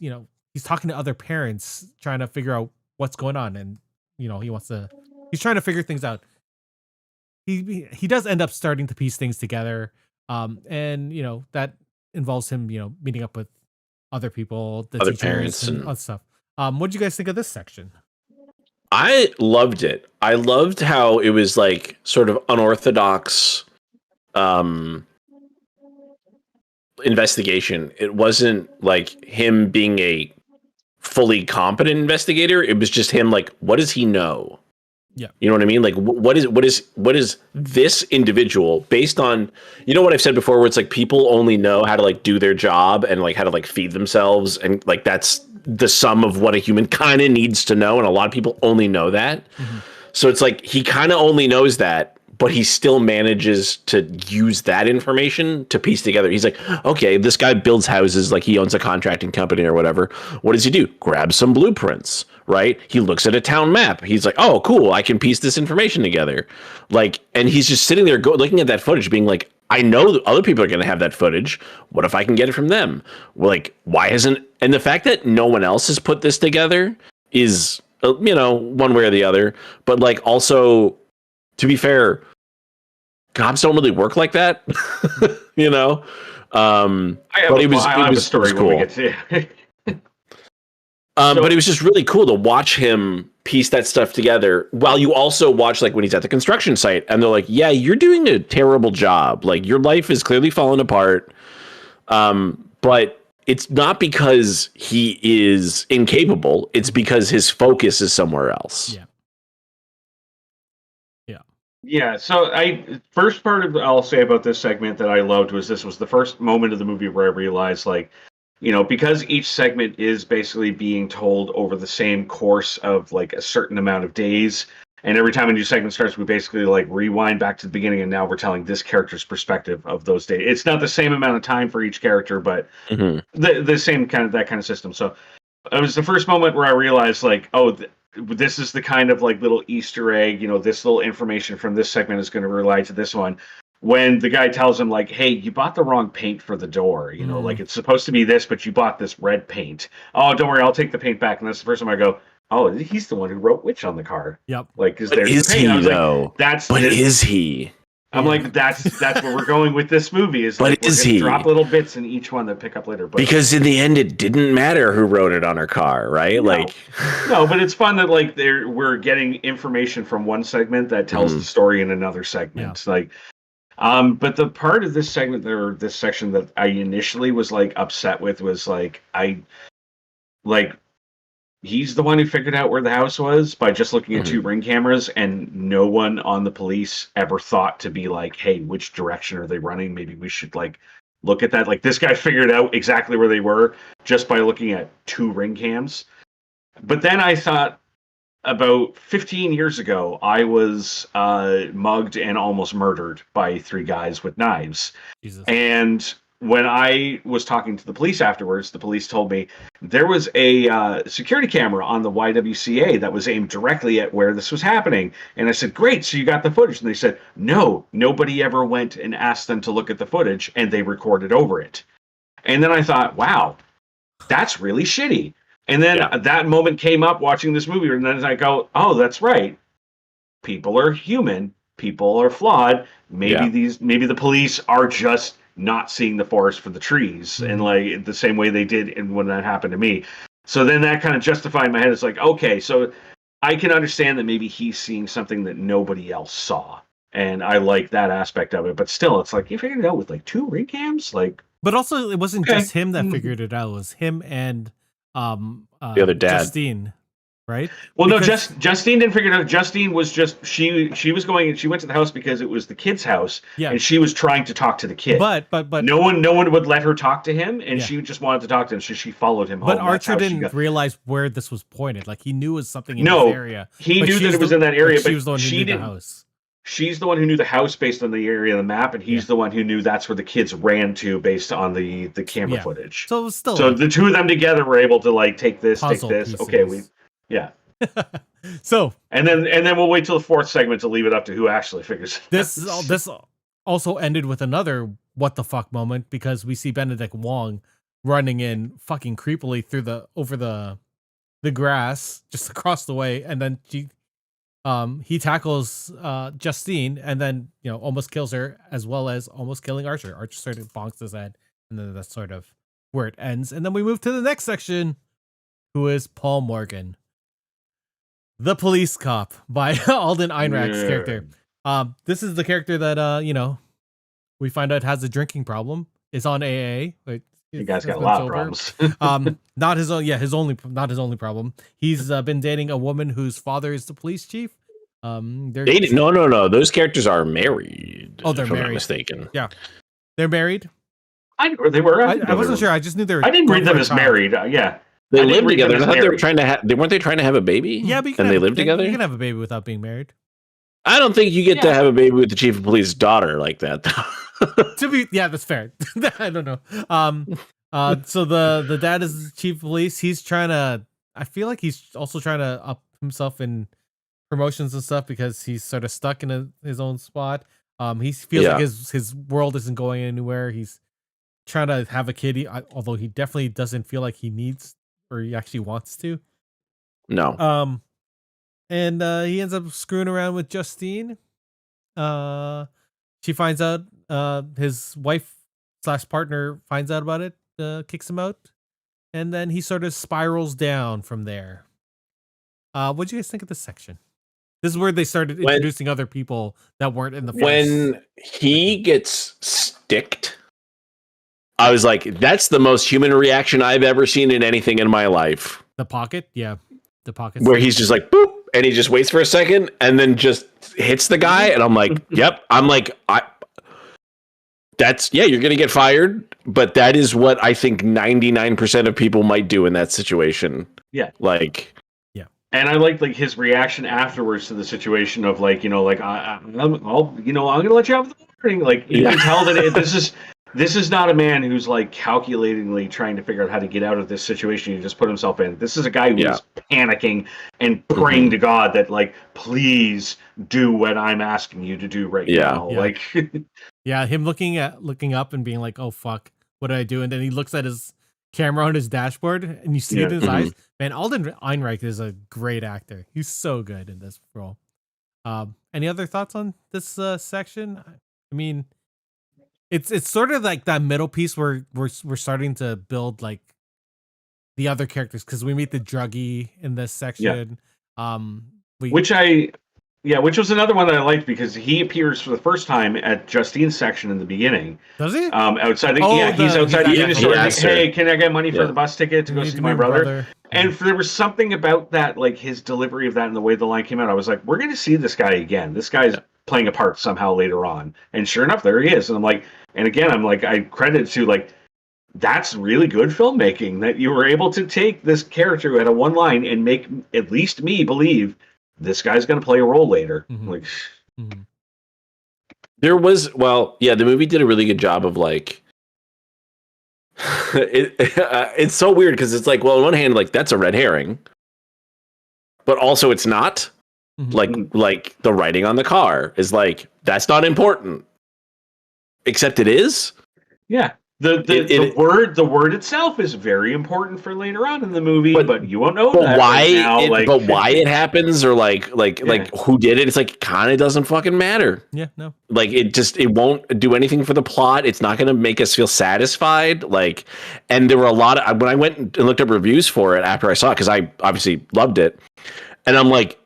talking to other parents trying to figure out what's going on, and he's trying to figure things out. He does end up starting to piece things together, and that involves him meeting up with other people, the other parents and other stuff. What did you guys think of this section? I loved it. I loved how it was like sort of unorthodox investigation. It wasn't like him being a fully competent investigator. It was just him like, what does he know? Yeah. You know what I mean? Like, what is this individual based on? You know what I've said before, where it's like people only know how to like do their job and like how to like feed themselves, and like that's the sum of what a human kind of needs to know, and a lot of people only know that. Mm-hmm. So it's like he kind of only knows that, but he still manages to use that information to piece together. He's like, okay, this guy builds houses, like he owns a contracting company or whatever. What does he do? Grab some blueprints, right? He looks at a town map. He's like, oh, cool, I can piece this information together. Like, and he's just sitting there looking at that footage being like, I know that other people are going to have that footage. What if I can get it from them? Well, like, why hasn't, and the fact that no one else has put this together is, you know, one way or the other, but like also, to be fair, cops don't really work like that, you know. But it was cool. But it was just really cool to watch him piece that stuff together while you also watch like when he's at the construction site and they're like, yeah, you're doing a terrible job. Like your life is clearly falling apart. But it's not because he is incapable. It's because his focus is somewhere else. Yeah. Yeah, so first part of I'll say about this segment that I loved was this was the first moment of the movie where I realized, like, you know, because each segment is basically being told over the same course of like a certain amount of days, and every time a new segment starts, we basically like rewind back to the beginning, and now we're telling this character's perspective of those days. It's not the same amount of time for each character, but the same kind of that kind of system. So it was the first moment where I realized, like, oh. This is the kind of like little Easter egg, you know, this little information from this segment is going to relate to this one. When the guy tells him like, hey, you bought the wrong paint for the door, you know, like it's supposed to be this, but you bought this red paint. Oh, don't worry, I'll take the paint back. And that's the first time I go, oh, he's the one who wrote witch on the car. Yep. Like, is he though? Like, is he? I'm like, that's where we're going with this movie. Is like, is he? Drop little bits in each one that pick up later. But because in the end, it didn't matter who wrote it on her car, right? No. Like, no, but it's fun that like we're getting information from one segment that tells the story in another segment. Yeah. Like, but the part of this segment or this section that I initially was like upset with was like he's the one who figured out where the house was by just looking at 2 ring cameras, and no one on the police ever thought to be like, hey, which direction are they running? Maybe we should like look at that. Like this guy figured out exactly where they were just by looking at 2 ring cams. But then I thought about 15 years ago, I was mugged and almost murdered by 3 guys with knives. Jesus. And when I was talking to the police afterwards, the police told me there was a security camera on the YWCA that was aimed directly at where this was happening. And I said, great, so you got the footage. And they said, no, nobody ever went and asked them to look at the footage, and they recorded over it. And then I thought, wow, that's really shitty. And then that moment came up watching this movie, and then I go, oh, that's right. People are human. People are flawed. Maybe the police are just not seeing the forest for the trees, and like the same way they did when that happened to me. So then that kind of justified in my head. It's like, okay, so I can understand that maybe he's seeing something that nobody else saw, and I like that aspect of it. But still, it's like you figured it out with like 2 ring cams, like. But also, it wasn't just him that figured it out. It was him and the other dad, Justine. Right? Well, because Justine didn't figure it out. Justine was just she was going and she went to the house because it was the kid's house, and she was trying to talk to the kid. But no one would let her talk to him, and she just wanted to talk to him, so she followed him home. But Archer didn't realize where this was pointed. Like he knew it was something in this area. He knew that it was in that area, but she was the one who knew the house. She's the one who knew the house based on the area of the map, and he's the one who knew that's where the kids ran to based on the camera footage. So it was still the 2 of them together were able to like take this, take this. Pieces. Okay, So and then we'll wait till the 4th segment to leave it up to who actually figures it out. This also ended with another what the fuck moment, because we see Benedict Wong running in fucking creepily over the grass just across the way, and then he tackles Justine and then almost kills her, as well as almost killing Archer. Archer sort of bonks his head, and then that's sort of where it ends. And then we move to the next section, who is Paul Morgan, the police cop, by Alden Ehrenreich's character. This is the character that we find out has a drinking problem. Is on AA. You guys got a lot of problems. Not his only problem. He's been dating a woman whose father is the police chief, They no. Those characters are married. Oh, they're if I'm married. not mistaken. Yeah, they're married. I wasn't sure. I just knew they were. I didn't read them as married. Yeah, they live together. I thought they were trying to have. Weren't they trying to have a baby? Yeah, but they live together. You can have a baby without being married. I don't think you get to have a baby with the chief of police's daughter like that. That's fair. I don't know. So the dad is the chief of police. He's trying to. I feel like he's also trying to up himself in promotions and stuff because he's sort of stuck in his own spot. He feels like his world isn't going anywhere. He's trying to have a kid, although he definitely doesn't feel like he needs or he actually wants to. No. And he ends up screwing around with Justine. She finds out. His wife / partner finds out about it. Kicks him out, and then he sort of spirals down from there. What do you guys think of this section? This is where they started introducing other people that weren't in the first. When he gets sticked, I was like, that's the most human reaction I've ever seen in anything in my life. The pocket? Yeah. The pocket. Where he's just like, boop, and he just waits for a second and then just hits the guy. And I'm like, yep. I'm like, you're going to get fired. But that is what I think 99% of people might do in that situation. Yeah. Like, and I like his reaction afterwards to the situation of I'm going to let you have the warning. Like you can tell that this is not a man who's like calculatingly trying to figure out how to get out of this situation he just put himself in. This is a guy who's panicking and praying to God that like, please do what I'm asking you to do right now. Yeah. Like, him looking up and being like, oh fuck, what did I do? And then he looks at his camera on his dashboard and you see it in his eyes. Man, Alden Ehrenreich is a great actor. He's so good in this role. Any other thoughts on this section? I mean, it's sort of like that middle piece where we're starting to build like the other characters because we meet the druggie in this section. Which was another one that I liked because he appears for the first time at Justine's section in the beginning. Does he? Outside. He's outside the store. Hey, can I get money for the bus ticket to go see my brother? And there was something about that, like his delivery of that and the way the line came out. I was like, we're going to see this guy again. This guy's playing a part somehow later on. And sure enough, there he is. And I'm like, I credit to like, that's really good filmmaking that you were able to take this character who had a one line and make at least me believe this guy's going to play a role later. Like, there was, the movie did a really good job of like, it's so weird because it's like, well, on one hand, like that's a red herring, but also it's not. Like the writing on the car is like, that's not important, except it is. Yeah. The word itself is very important for later on in the movie, but you won't know that why right now. But why it happens or like who did it? It's like kind of doesn't fucking matter. Yeah, no. Like it won't do anything for the plot. It's not going to make us feel satisfied. Like, and there were a lot of when I went and looked up reviews for it after I saw it because I obviously loved it, and I'm like,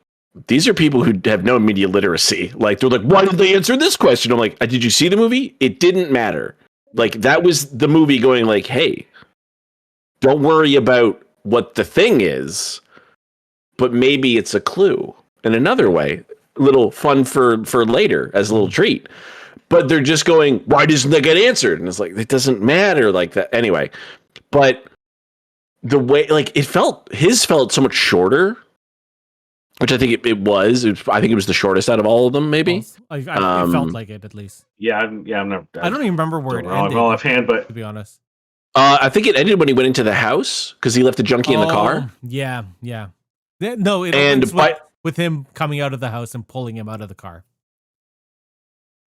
these are people who have no media literacy. Like they're like, why did they answer this question? I'm like, did you see the movie? It didn't matter. Like that was the movie going like, hey, don't worry about what the thing is, but maybe it's a clue in another way, a little fun for later as a little treat. But they're just going, why doesn't that get answered? And it's like, it doesn't matter like that. Anyway, but the way like his felt so much shorter, which I think it was. I think it was the shortest out of all of them, maybe. I felt like it, at least. Yeah, I'm not. I don't even remember where it ended. Well, offhand, but to be honest, I think it ended when he went into the house because he left the junkie in the car. Yeah. No, it ends with him coming out of the house and pulling him out of the car.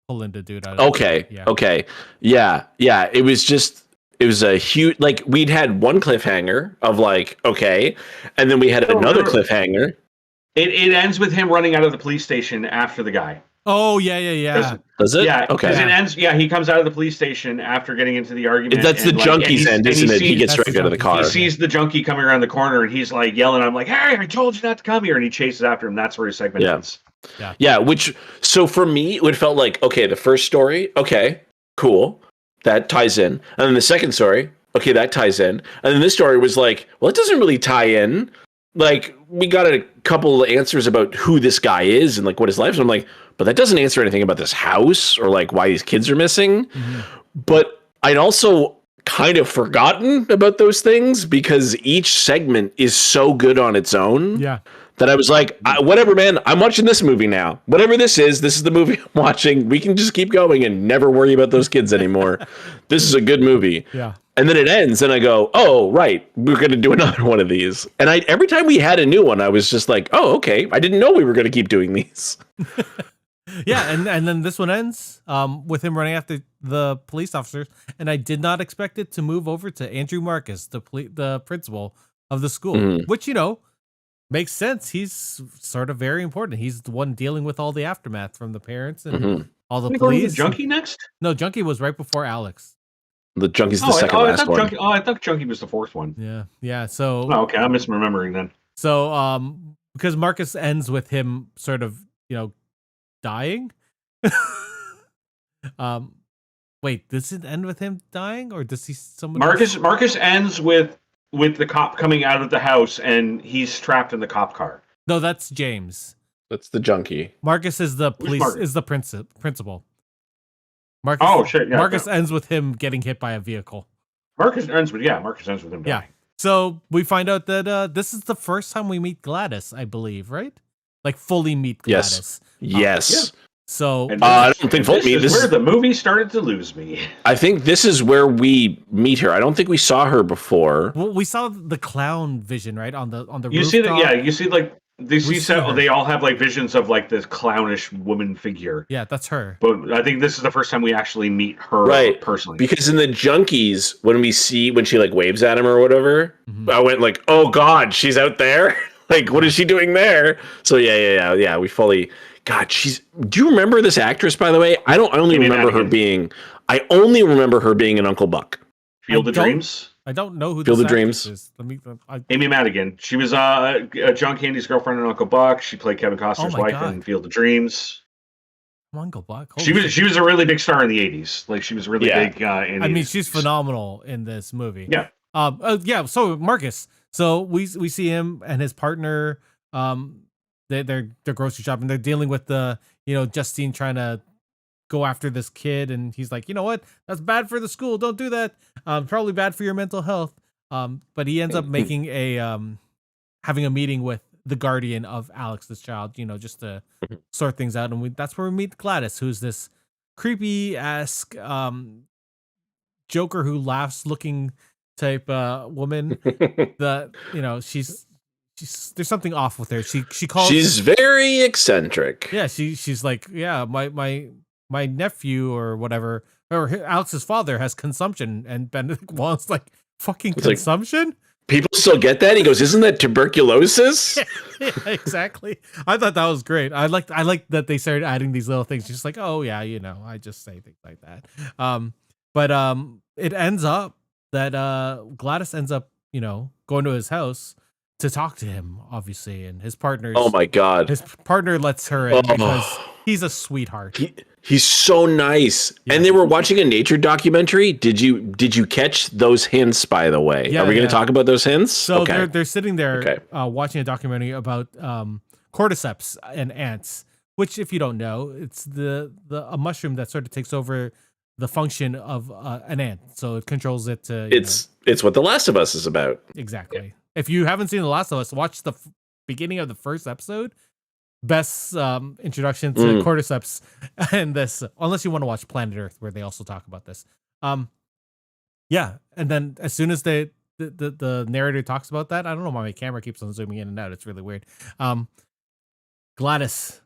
Pulling the dude out. Okay. Yeah. It was a huge, like we'd had one cliffhanger of like, okay, and then we had another cliffhanger. It ends with him running out of the police station after the guy. Oh, yeah. Does it? Yeah, okay. It ends. Yeah, he comes out of the police station after getting into the argument. That's the junkie's end, isn't it? He gets straight out of the car. He sees the junkie coming around the corner, and he's like yelling. I'm like, "Hey, I told you not to come here!" And he chases after him. That's where his segment ends. Yeah. Which, so for me, it felt like, okay, the first story, okay, cool, that ties in, and then the second story, okay, that ties in, and then this story was like, well, it doesn't really tie in. like we got a couple answers about who this guy is and like what his life is. I'm like, but that doesn't answer anything about this house or like why these kids are missing. But I'd also kind of forgotten about those things because each segment is so good on its own. Yeah. That I was like, whatever, man, I'm watching this movie now. Whatever this is the movie I'm watching. We can just keep going and never worry about those kids anymore. This is a good movie. Yeah. And then it ends and I go, oh, right, we're going to do another one of these. And every time we had a new one, I was just like, oh, okay. I didn't know we were going to keep doing these. Yeah, and then this one ends with him running after the police officers, and I did not expect it to move over to Andrew Marcus, the principal of the school, which, you know, makes sense. He's sort of very important. He's the one dealing with all the aftermath from the parents and all the police. The Junkie next? No, Junkie was right before Alex. The Junkie's the second last one. I thought Junkie was the fourth one. Yeah. So okay, I'm misremembering then. So because Marcus ends with him sort of, you know, dying. Wait, does it end with him dying, or does he Marcus ends with the cop coming out of the house and he's trapped in the cop car. No, that's James. That's the Junkie. Marcus is the principal. Marcus, oh shit! Yeah, Marcus ends with him getting hit by a vehicle. Marcus ends with him dying. Yeah. So we find out that this is the first time we meet Gladys, I believe, right? Like fully meet Gladys. Yes. So I don't think this is where the movie started to lose me. I think this is where we meet her. I don't think we saw her before. Well, we saw the clown vision, right, on the you rooftop. See that? Yeah, you see like they all have like visions of like this clownish woman figure. Yeah, that's her. But I think this is the first time we actually meet her personally. Because in the Junkies, when she like waves at him or whatever, I went like, oh god, she's out there. Like, what is she doing there? So yeah. We fully. God, do you remember this actress, by the way? I only remember her being in Uncle Buck. Field of Dreams? I don't know who Field of Dreams is. Amy Madigan. She was John Candy's girlfriend in Uncle Buck. She played Kevin Costner's wife in Field of Dreams. Uncle Buck. She was a really big star in the 80s. Like she was really big in I mean, she's phenomenal in this movie. Yeah. So Marcus. So we see him and his partner they're grocery shopping. They're dealing with Justine trying to go after this kid, and he's like, you know what? That's bad for the school. Don't do that. Probably bad for your mental health. But he ends up making having a meeting with the guardian of Alex, this child, just to sort things out. And that's where we meet Gladys, who's this creepy-esque Joker who laughs looking type woman. She's there's something off with her. She's very eccentric. Yeah, she's like, yeah, my nephew or whatever, or Alex's father has consumption, and Benedict Wong's like, fucking it's consumption? Like, people still get that? He goes, isn't that tuberculosis? Yeah, exactly. I thought that was great. I like that they started adding these little things. Just like, oh yeah, I just say things like that. But it ends up that Gladys ends up, going to his house to talk to him, obviously, and his partner. Oh my god! His partner lets her in because he's a sweetheart. He's so nice. Yeah. And they were watching a nature documentary. Did you catch those hints? By the way, are we going to talk about those hints? So they're sitting there watching a documentary about cordyceps and ants. Which, if you don't know, it's a mushroom that sort of takes over the function of an ant. So it controls it to. It's what The Last of Us is about. Exactly. Yeah. If you haven't seen The Last of Us, watch the beginning of the first episode. Best introduction to cordyceps and this, unless you want to watch Planet Earth, where they also talk about this. Yeah, and then as soon as the narrator talks about that, I don't know why my camera keeps on zooming in and out. It's really weird. Gladys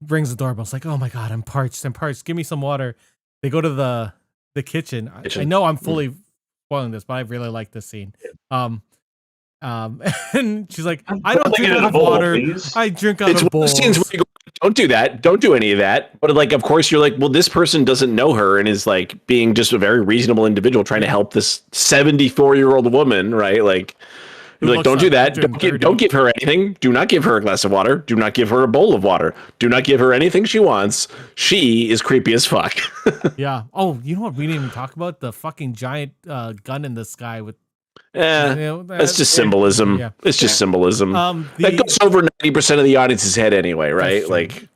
rings the doorbell. It's like, oh my god, I'm parched. Give me some water. They go to the kitchen. I know I'm fully spoiling this, but I really like this scene. And she's like, I don't drink out of water. Please. I drink out of bowls. Scenes where you go, don't do that. Don't do any of that. But like, of course, you're like, well, this person doesn't know her and is like being just a very reasonable individual trying to help this 74-year-old woman, right? Like, you're like, don't do that. Don't give her anything. Do not give her a glass of water. Do not give her a bowl of water. Do not give her anything she wants. She is creepy as fuck. Yeah. Oh, you know what? We didn't even talk about the fucking giant gun in the sky with. That's just symbolism. Yeah. It's just symbolism. That goes over 90% of the audience's head anyway, right?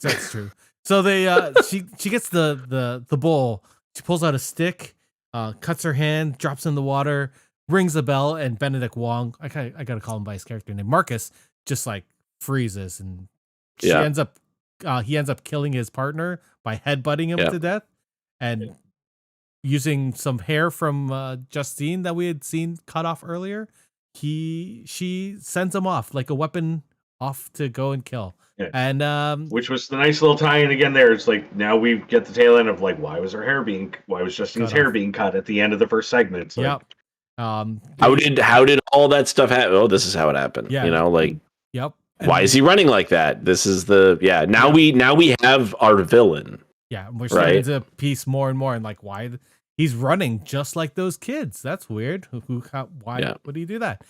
That's true. So they she gets the bowl. She pulls out a stick, cuts her hand, drops in the water, rings a bell, and Benedict Wong, I gotta call him by his character name, Marcus, just like freezes, and he ends up killing his partner by headbutting him to death, and using some hair from Justine that we had seen cut off earlier. She sends him off like a weapon off to go and kill. Yeah. And which was the nice little tie-in again there. It's like now we get the tail end of like why was Justine's hair being cut at the end of the first segment? Yep. How did all that stuff happen? Oh, this is how it happened. Yeah. Yep. Why is he running like that? This is now we have our villain. Yeah, we're starting to piece more and more, and like why he's running just like those kids. That's weird. Why would he do that?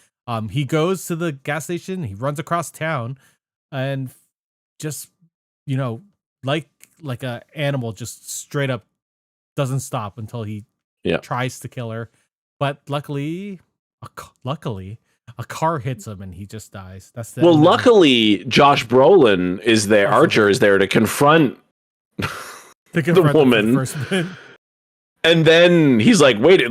He goes to the gas station. He runs across town, and just like a animal, just straight up doesn't stop until he tries to kill her. But luckily, a car hits him and he just dies. That's the luckily, Josh Brolin is there. Archer is there to confront the woman. And then he's like, wait,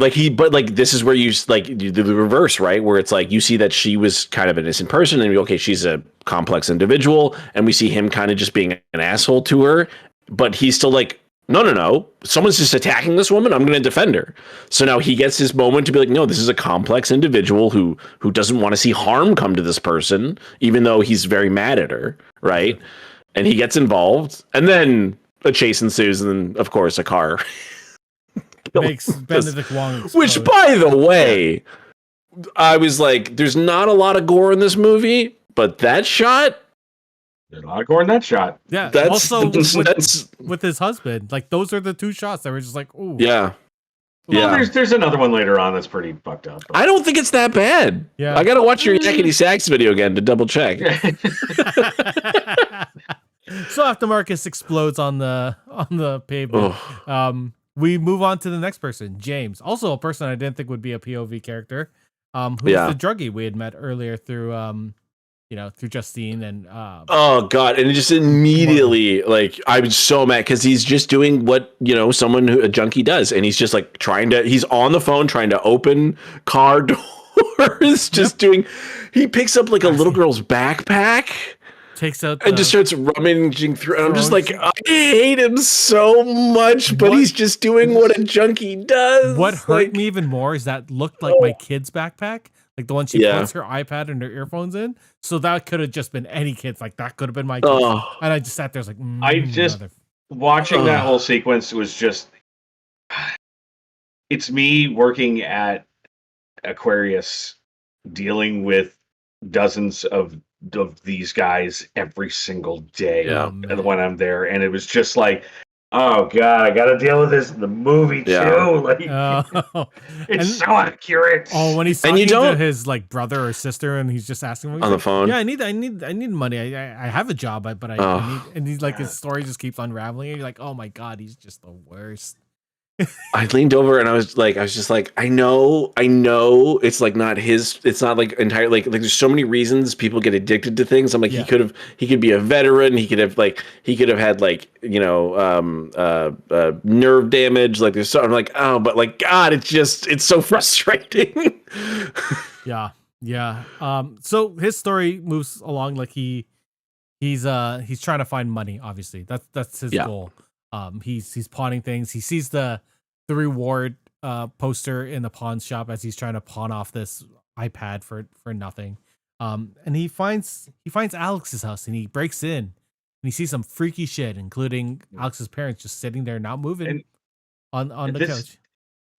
this is where you do the reverse, right? Where it's like you see that she was kind of an innocent person, and okay, she's a complex individual, and we see him kind of just being an asshole to her, but he's still like, no, someone's just attacking this woman. I'm going to defend her. So now he gets his moment to be like, no, this is a complex individual who doesn't want to see harm come to this person, even though he's very mad at her, right? And he gets involved, and then a chase ensues, and then of course a car makes Benedict Wong explode. Which, by the way, I was like, there's not a lot of gore in this movie, but that shot, there's a lot of gore in that shot. Yeah, with his husband, like those are the two shots that were just like, ooh. Yeah. Well, there's another one later on that's pretty fucked up. But I don't think it's that bad. Yeah, I gotta watch your Yakety Sax video again to double check. So after Marcus explodes on the pavement, we move on to the next person, James. Also a person I didn't think would be a POV character. Who's the druggie we had met earlier through through Justine and oh god, and just immediately like I was so mad because he's just doing what a junkie does, and he's just like he's on the phone trying to open car doors, he picks up like a little girl's backpack, takes out and just starts rummaging through, and I'm just like, I hate him so much, but he's just doing what a junkie does. What hurt me even more is that looked like my kid's backpack, like the one she puts her iPad and her earphones in. So that could have just been any kid's. Like that could have been my kid. And I just sat there, like, watching that whole sequence was just. It's me working at Aquarius, dealing with dozens of these guys every single day when I'm there, and it was just like, oh god, I gotta deal with this in the movie too. Like, it's so accurate. Oh, when he's talking to his like brother or sister, and he's just asking him on the phone. Yeah, I need money. I have a job, but I need. And he's like, his story just keeps unraveling. And you're like, oh my god, he's just the worst. I leaned over and I was just like, I know it's like not his, it's not like entirely like there's so many reasons people get addicted to things. I'm like, he could be a veteran. He could have had nerve damage. Like there's so, I'm like, oh, but like, God, it's so frustrating. Yeah. So his story moves along like he's trying to find money. Obviously that's his goal. He's pawning things. He sees the reward poster in the pawn shop as he's trying to pawn off this iPad for nothing. And he finds Alex's house, and he breaks in and he sees some freaky shit, including Alex's parents just sitting there not moving on the couch.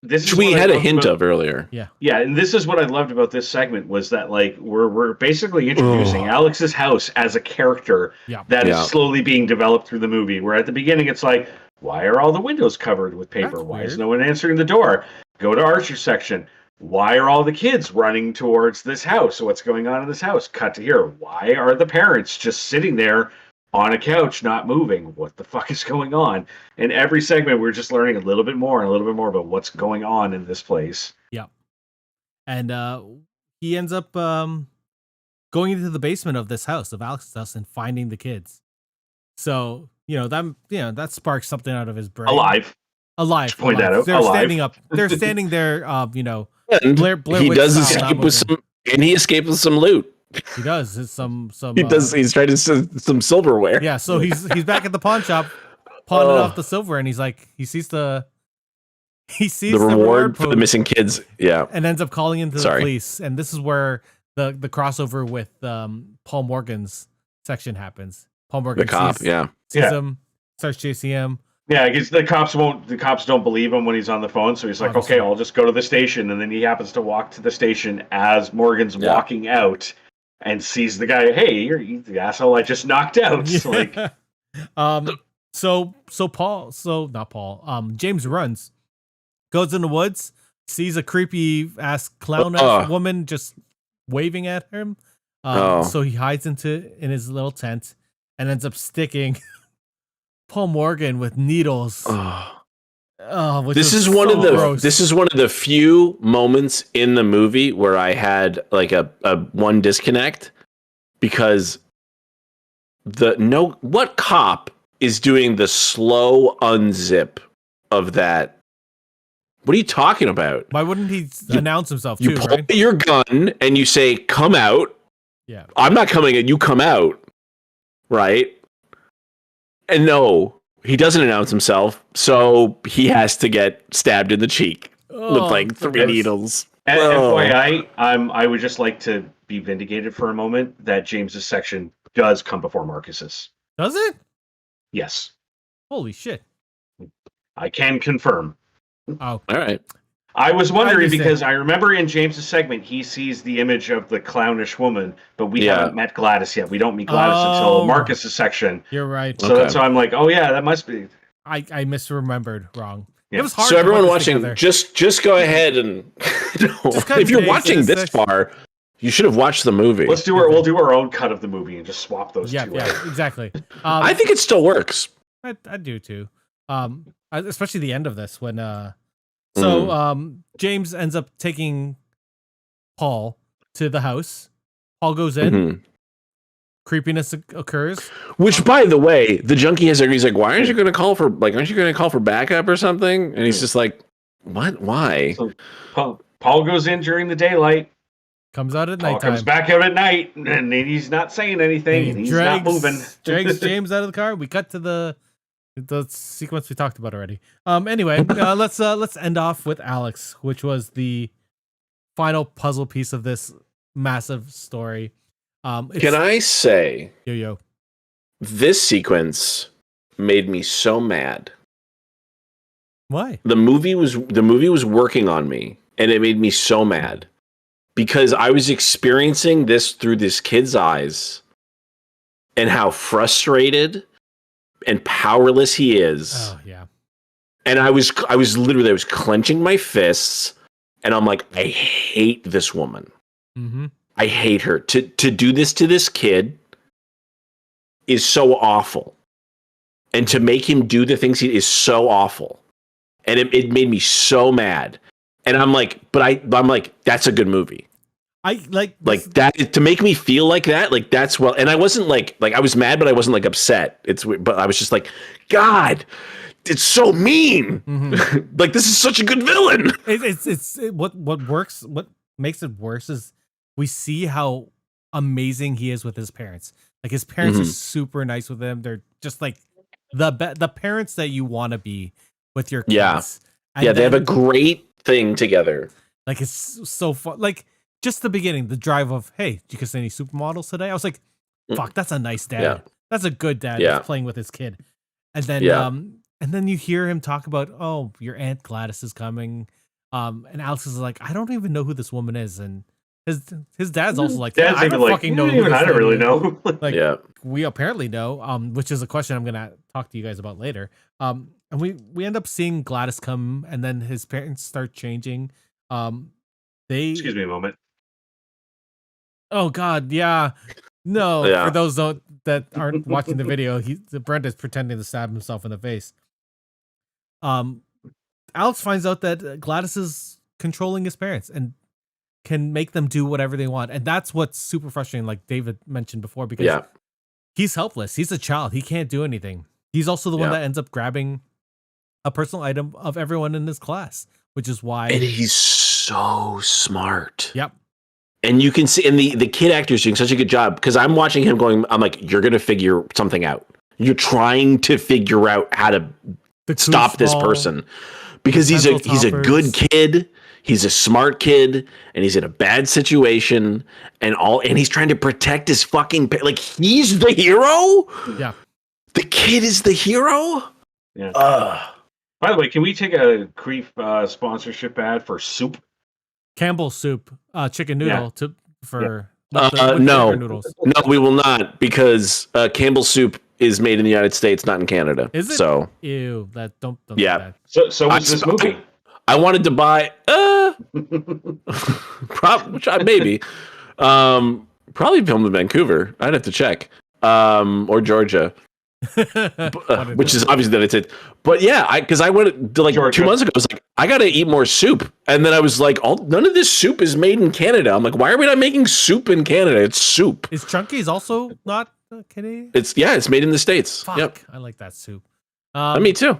This is we had a hint of earlier. Yeah, and this is what I loved about this segment was that like we're basically introducing Alex's house as a character that is slowly being developed through the movie. Where at the beginning it's like, why are all the windows covered with paper? That's why weird. is no one answering the door? Go to Archer's section. Why are all the kids running towards this house? What's going on in this house? Cut to here. Why are the parents just sitting there on a couch, not moving? What the fuck is going on? In every segment, we're just learning a little bit more about what's going on in this place. Yeah. And he ends up going into the basement of this house, of Alex's house, and finding the kids. So that sparks something out of his brain. Alive. Point that out. They're alive. standing up. They're standing there. And Blair he Witch does style, escape with some, and he escaped with some loot. He does. It's some. He does. He's trying to some silverware. Yeah. So he's back at the pawn shop, pawning off the silver, and he's like, he sees the reward for the missing kids. Yeah. And ends up calling into the police. And this is where the crossover with Paul Morgan's section happens. Paul Morgan, the cop, sees him, starts chasing him. Yeah, because the cops don't believe him when he's on the phone, so he's like, okay, I'll just go to the station, and then he happens to walk to the station as Morgan's walking out and sees the guy, hey, you're the asshole I just knocked out. Yeah. Not Paul. James runs, goes in the woods, sees a creepy ass clown woman just waving at him. So he hides in his little tent and ends up sticking Paul Morgan with needles. This is one of the few moments in the movie where I had like a one disconnect, because what cop is doing the slow unzip of that? What are you talking about? Why wouldn't he announce himself? You pull your gun and you say, "Come out." Yeah, I'm not coming in. You come out, right? And no, he doesn't announce himself, so he has to get stabbed in the cheek with like 3 needles. And FYI, I would just like to be vindicated for a moment that James's section does come before Marcus's. Does it? Yes. Holy shit. I can confirm. Oh, all right. I was wondering because I remember in James's segment he sees the image of the clownish woman, but we haven't met Gladys yet. We don't meet Gladys until Marcus's section. You're right. So that's why I'm like, oh yeah, that must be. I misremembered wrong. Yeah. It was hard. So everyone watching, just go ahead and if you're watching this far, you should have watched the movie. We'll do our own cut of the movie and just swap those two. Yeah, exactly. I think it still works. I do too. Especially the end of this when James ends up taking Paul to the house. Paul goes in. Creepiness occurs. Which, by the way, the junkie he's like, "Why aren't you going to call for backup or something?" And he's just like, "What? Why?" So Paul goes in during the daylight. Comes out at nighttime. Comes back out at night, and he's not saying anything. He's not moving. Drags James out of the car. We cut to the sequence we talked about already. Anyway, let's end off with Alex, which was the final puzzle piece of this massive story. Can I say, this sequence made me so mad. Why? The movie was working on me, and it made me so mad because I was experiencing this through this kid's eyes and how frustrated and powerless he is. Oh yeah. And I was clenching my fists, and I'm like, I hate this woman. Mm-hmm. I hate her. To do this to this kid is so awful, and to make him do the things he is so awful, and it made me so mad. And I'm like, I'm like, that's a good movie. I like that to make me feel like that. Like that's well, and I wasn't like I was mad, but I wasn't like upset. But I was just like, God, it's so mean. Mm-hmm. Like this is such a good villain. What makes it worse is we see how amazing he is with his parents. Like his parents are super nice with him. They're just like the parents that you want to be with your kids. Yeah, they have a great thing together. Like it's so fun. Like just the beginning, the drive of, hey, did you get any supermodels today? I was like, fuck, that's a nice dad. Yeah. That's a good dad that's playing with his kid. And then you hear him talk about, oh, your Aunt Gladys is coming. And Alex is like, I don't even know who this woman is. And his dad's also like, I don't fucking know. I don't really know. We apparently know, which is a question I'm gonna talk to you guys about later. And we end up seeing Gladys come, and then his parents start changing. Excuse me a moment. Oh God, yeah. No, for those that aren't watching the video, Brenda's pretending to stab himself in the face. Alex finds out that Gladys is controlling his parents, and can make them do whatever they want. And that's what's super frustrating, like David mentioned before, because he's helpless. He's a child. He can't do anything. He's also the one that ends up grabbing a personal item of everyone in his class, which is why. And he's so smart. Yep. And you can see, and the kid actor's doing such a good job, because I'm watching him going, I'm like, you're going to figure something out. You're trying to figure out how to stop this person, because he's a good kid. He's a smart kid, and he's in a bad situation, and he's trying to protect his fucking, like, he's the hero. Yeah. The kid is the hero. Yeah. By the way, can we take a brief sponsorship ad for soup? Campbell's soup, chicken noodle for no, noodles. No, we will not, because Campbell's soup is made in the United States, not in Canada. Is it? So ew, that don't yeah. So was this movie? I wanted to buy maybe probably filmed in Vancouver. I'd have to check, or Georgia. Which is obviously that it's it, but yeah, because I went to, like, Georgia. 2 months ago. I was like, I gotta eat more soup, and then I was like, none of this soup is made in Canada. I'm like, why are we not making soup in Canada? It's soup. Is Chunky's also not Canadian? It's made in the States. Fuck, yep. I like that soup. Me too.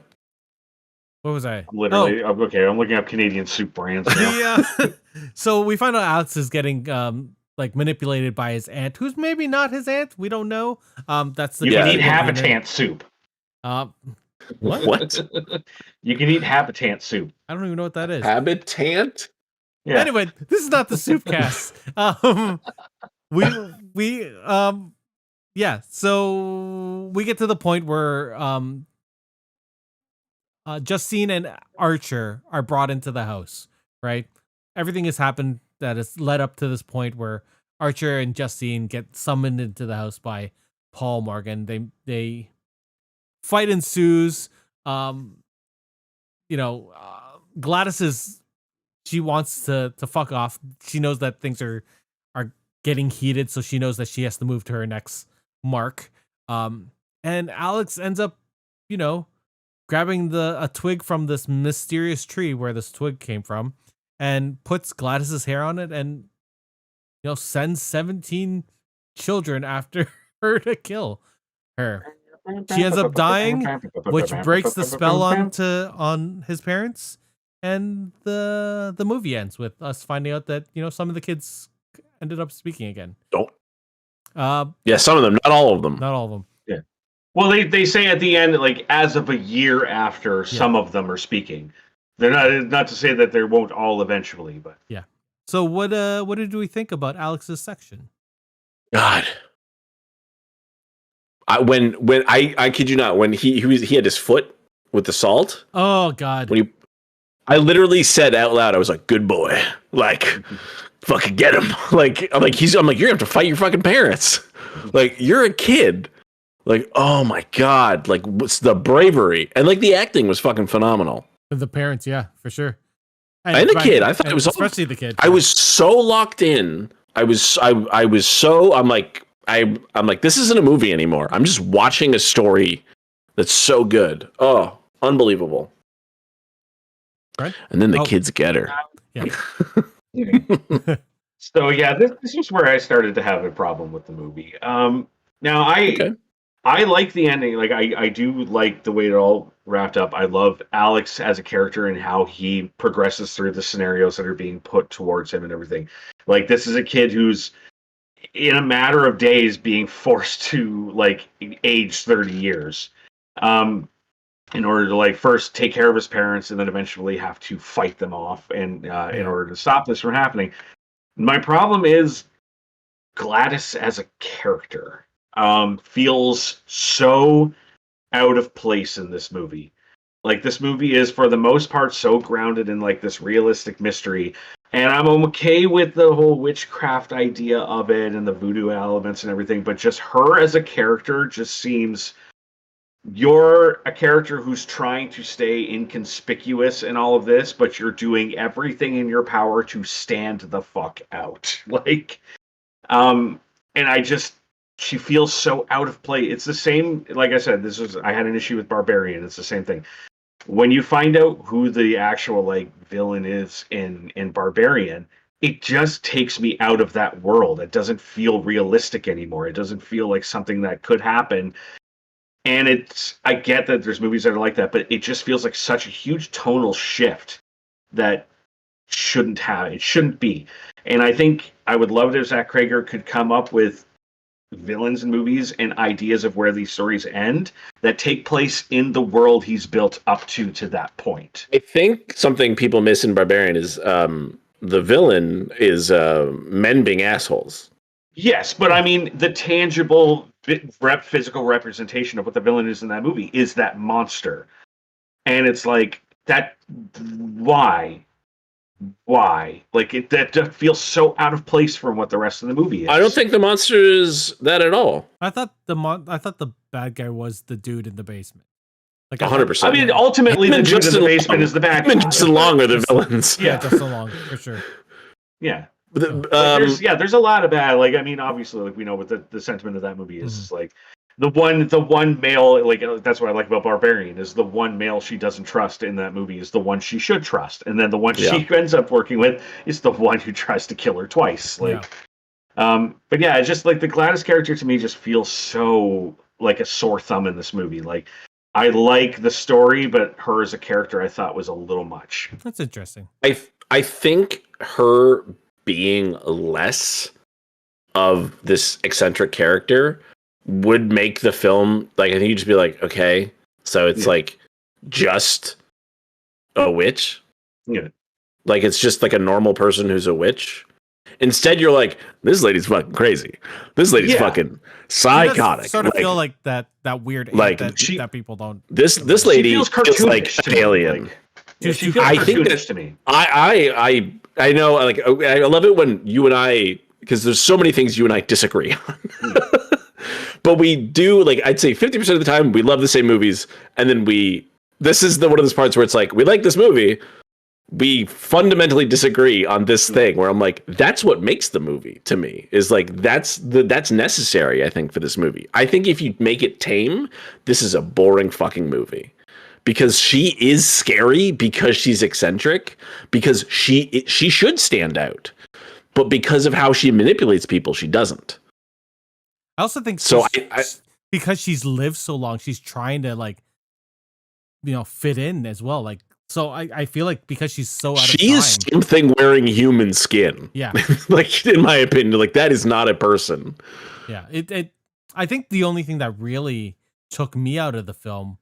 What was I? Literally, okay. I'm looking up Canadian soup brands now. Yeah. So we find out Alex is getting like manipulated by his aunt, who's maybe not his aunt. We don't know. That's the you can eat habitant soup. What? You can eat habitant soup. I don't even know what that is. Habitant? Yeah. Anyway, this is not the soup cast. So we get to the point where Justine and Archer are brought into the house, right? Everything has happened that has led up to this point where Archer and Justine get summoned into the house by Paul Morgan. They fight ensues. Gladys she wants to fuck off. She knows that things are getting heated, so she knows that she has to move to her next mark. And Alex ends up, grabbing a twig from this mysterious tree where this twig came from, and puts Gladys's hair on it, and sends 17 children after her to kill her. She ends up dying, which breaks the spell on his parents, and the movie ends with us finding out that some of the kids ended up speaking again. Some of them, not all of them. Not all of them. Yeah. Well, they say at the end, like, as of a year after, some of them are speaking. They're not to say that they won't all eventually, but yeah. So what did we think about Alex's section? God, I kid you not, when he had his foot with the salt. Oh God! I literally said out loud, I was like, "Good boy," like, fucking get him. I'm like, you're gonna have to fight your fucking parents. Like, you're a kid. Like, oh my God, like, what's the bravery, and like the acting was fucking phenomenal. The parents, yeah, for sure. And the kid, I thought it was especially the kid. I was so locked in. I was so. I'm like, this isn't a movie anymore. I'm just watching a story that's so good. Oh, unbelievable. Right. And then the kids get her. Yeah. So yeah, this is where I started to have a problem with the movie. Now I like the ending. Like, I do like the way it all wrapped up. I love Alex as a character and how he progresses through the scenarios that are being put towards him and everything. Like, this is a kid who's in a matter of days being forced to, like, age 30 years in order to, like, first take care of his parents and then eventually have to fight them off and in order to stop this from happening. My problem is Gladys as a character feels so out of place in this movie. Like, this movie is, for the most part, so grounded in, like, this realistic mystery. And I'm okay with the whole witchcraft idea of it and the voodoo elements and everything, but just her as a character just seems... You're a character who's trying to stay inconspicuous in all of this, but you're doing everything in your power to stand the fuck out. Like, and she feels so out of place. It's the same, like I said, I had an issue with Barbarian. It's the same thing. When you find out who the actual, like, villain is in Barbarian, it just takes me out of that world. It doesn't feel realistic anymore. It doesn't feel like something that could happen. And I get that there's movies that are like that, but it just feels like such a huge tonal shift that it shouldn't be. And I think I would love it if Zach Cregger could come up with villains in movies and ideas of where these stories end that take place in the world he's built up to that point. I think something people miss in Barbarian is the villain is men being assholes. Yes, but I mean the tangible physical representation of what the villain is in that movie is that monster. And it's like that. Why? Like that feels so out of place from what the rest of the movie is. I don't think the monster is that at all. I thought the bad guy was the dude in the basement. Like 100%. I mean, ultimately, the dude in the basement is the bad guy. Justin Long are the villains. Yeah, Justin Long for sure. Yeah. There's a lot of bad. Like, I mean, obviously, like we know what the sentiment of that movie is. Mm-hmm. Like the one male, like that's what I like about Barbarian is the one male she doesn't trust in that movie is the one she should trust, and then the one she ends up working with is the one who tries to kill her twice. Like, but yeah, it's just like the Gladys character to me just feels so like a sore thumb in this movie. Like, I like the story, but her as a character I thought was a little much. That's interesting. I think her being less of this eccentric character would make the film like I think you'd just be like, okay, so it's like just a witch. Yeah. Like it's just like a normal person who's a witch. Instead, you're like, this lady's fucking crazy. This lady's fucking psychotic. Sort of feel like that weird like that people don't. This lady feels like an alien. Like, she feels I think that to me. I know. Like I love it when you and I, because there's so many things you and I disagree on. But we do, like, I'd say 50% of the time we love the same movies, and then this is one of those parts where it's like, we like this movie, we fundamentally disagree on this thing, where I'm like, that's what makes the movie to me, is like, that's necessary, I think, for this movie. I think if you make it tame, this is a boring fucking movie. Because she is scary, because she's eccentric, because she should stand out. But because of how she manipulates people, she doesn't. I also think so. Because she's lived so long, she's trying to like, fit in as well. Like, so I feel like because she's so out of time, she is something wearing human skin. Yeah, like in my opinion, like that is not a person. Yeah, I think the only thing that really took me out of the film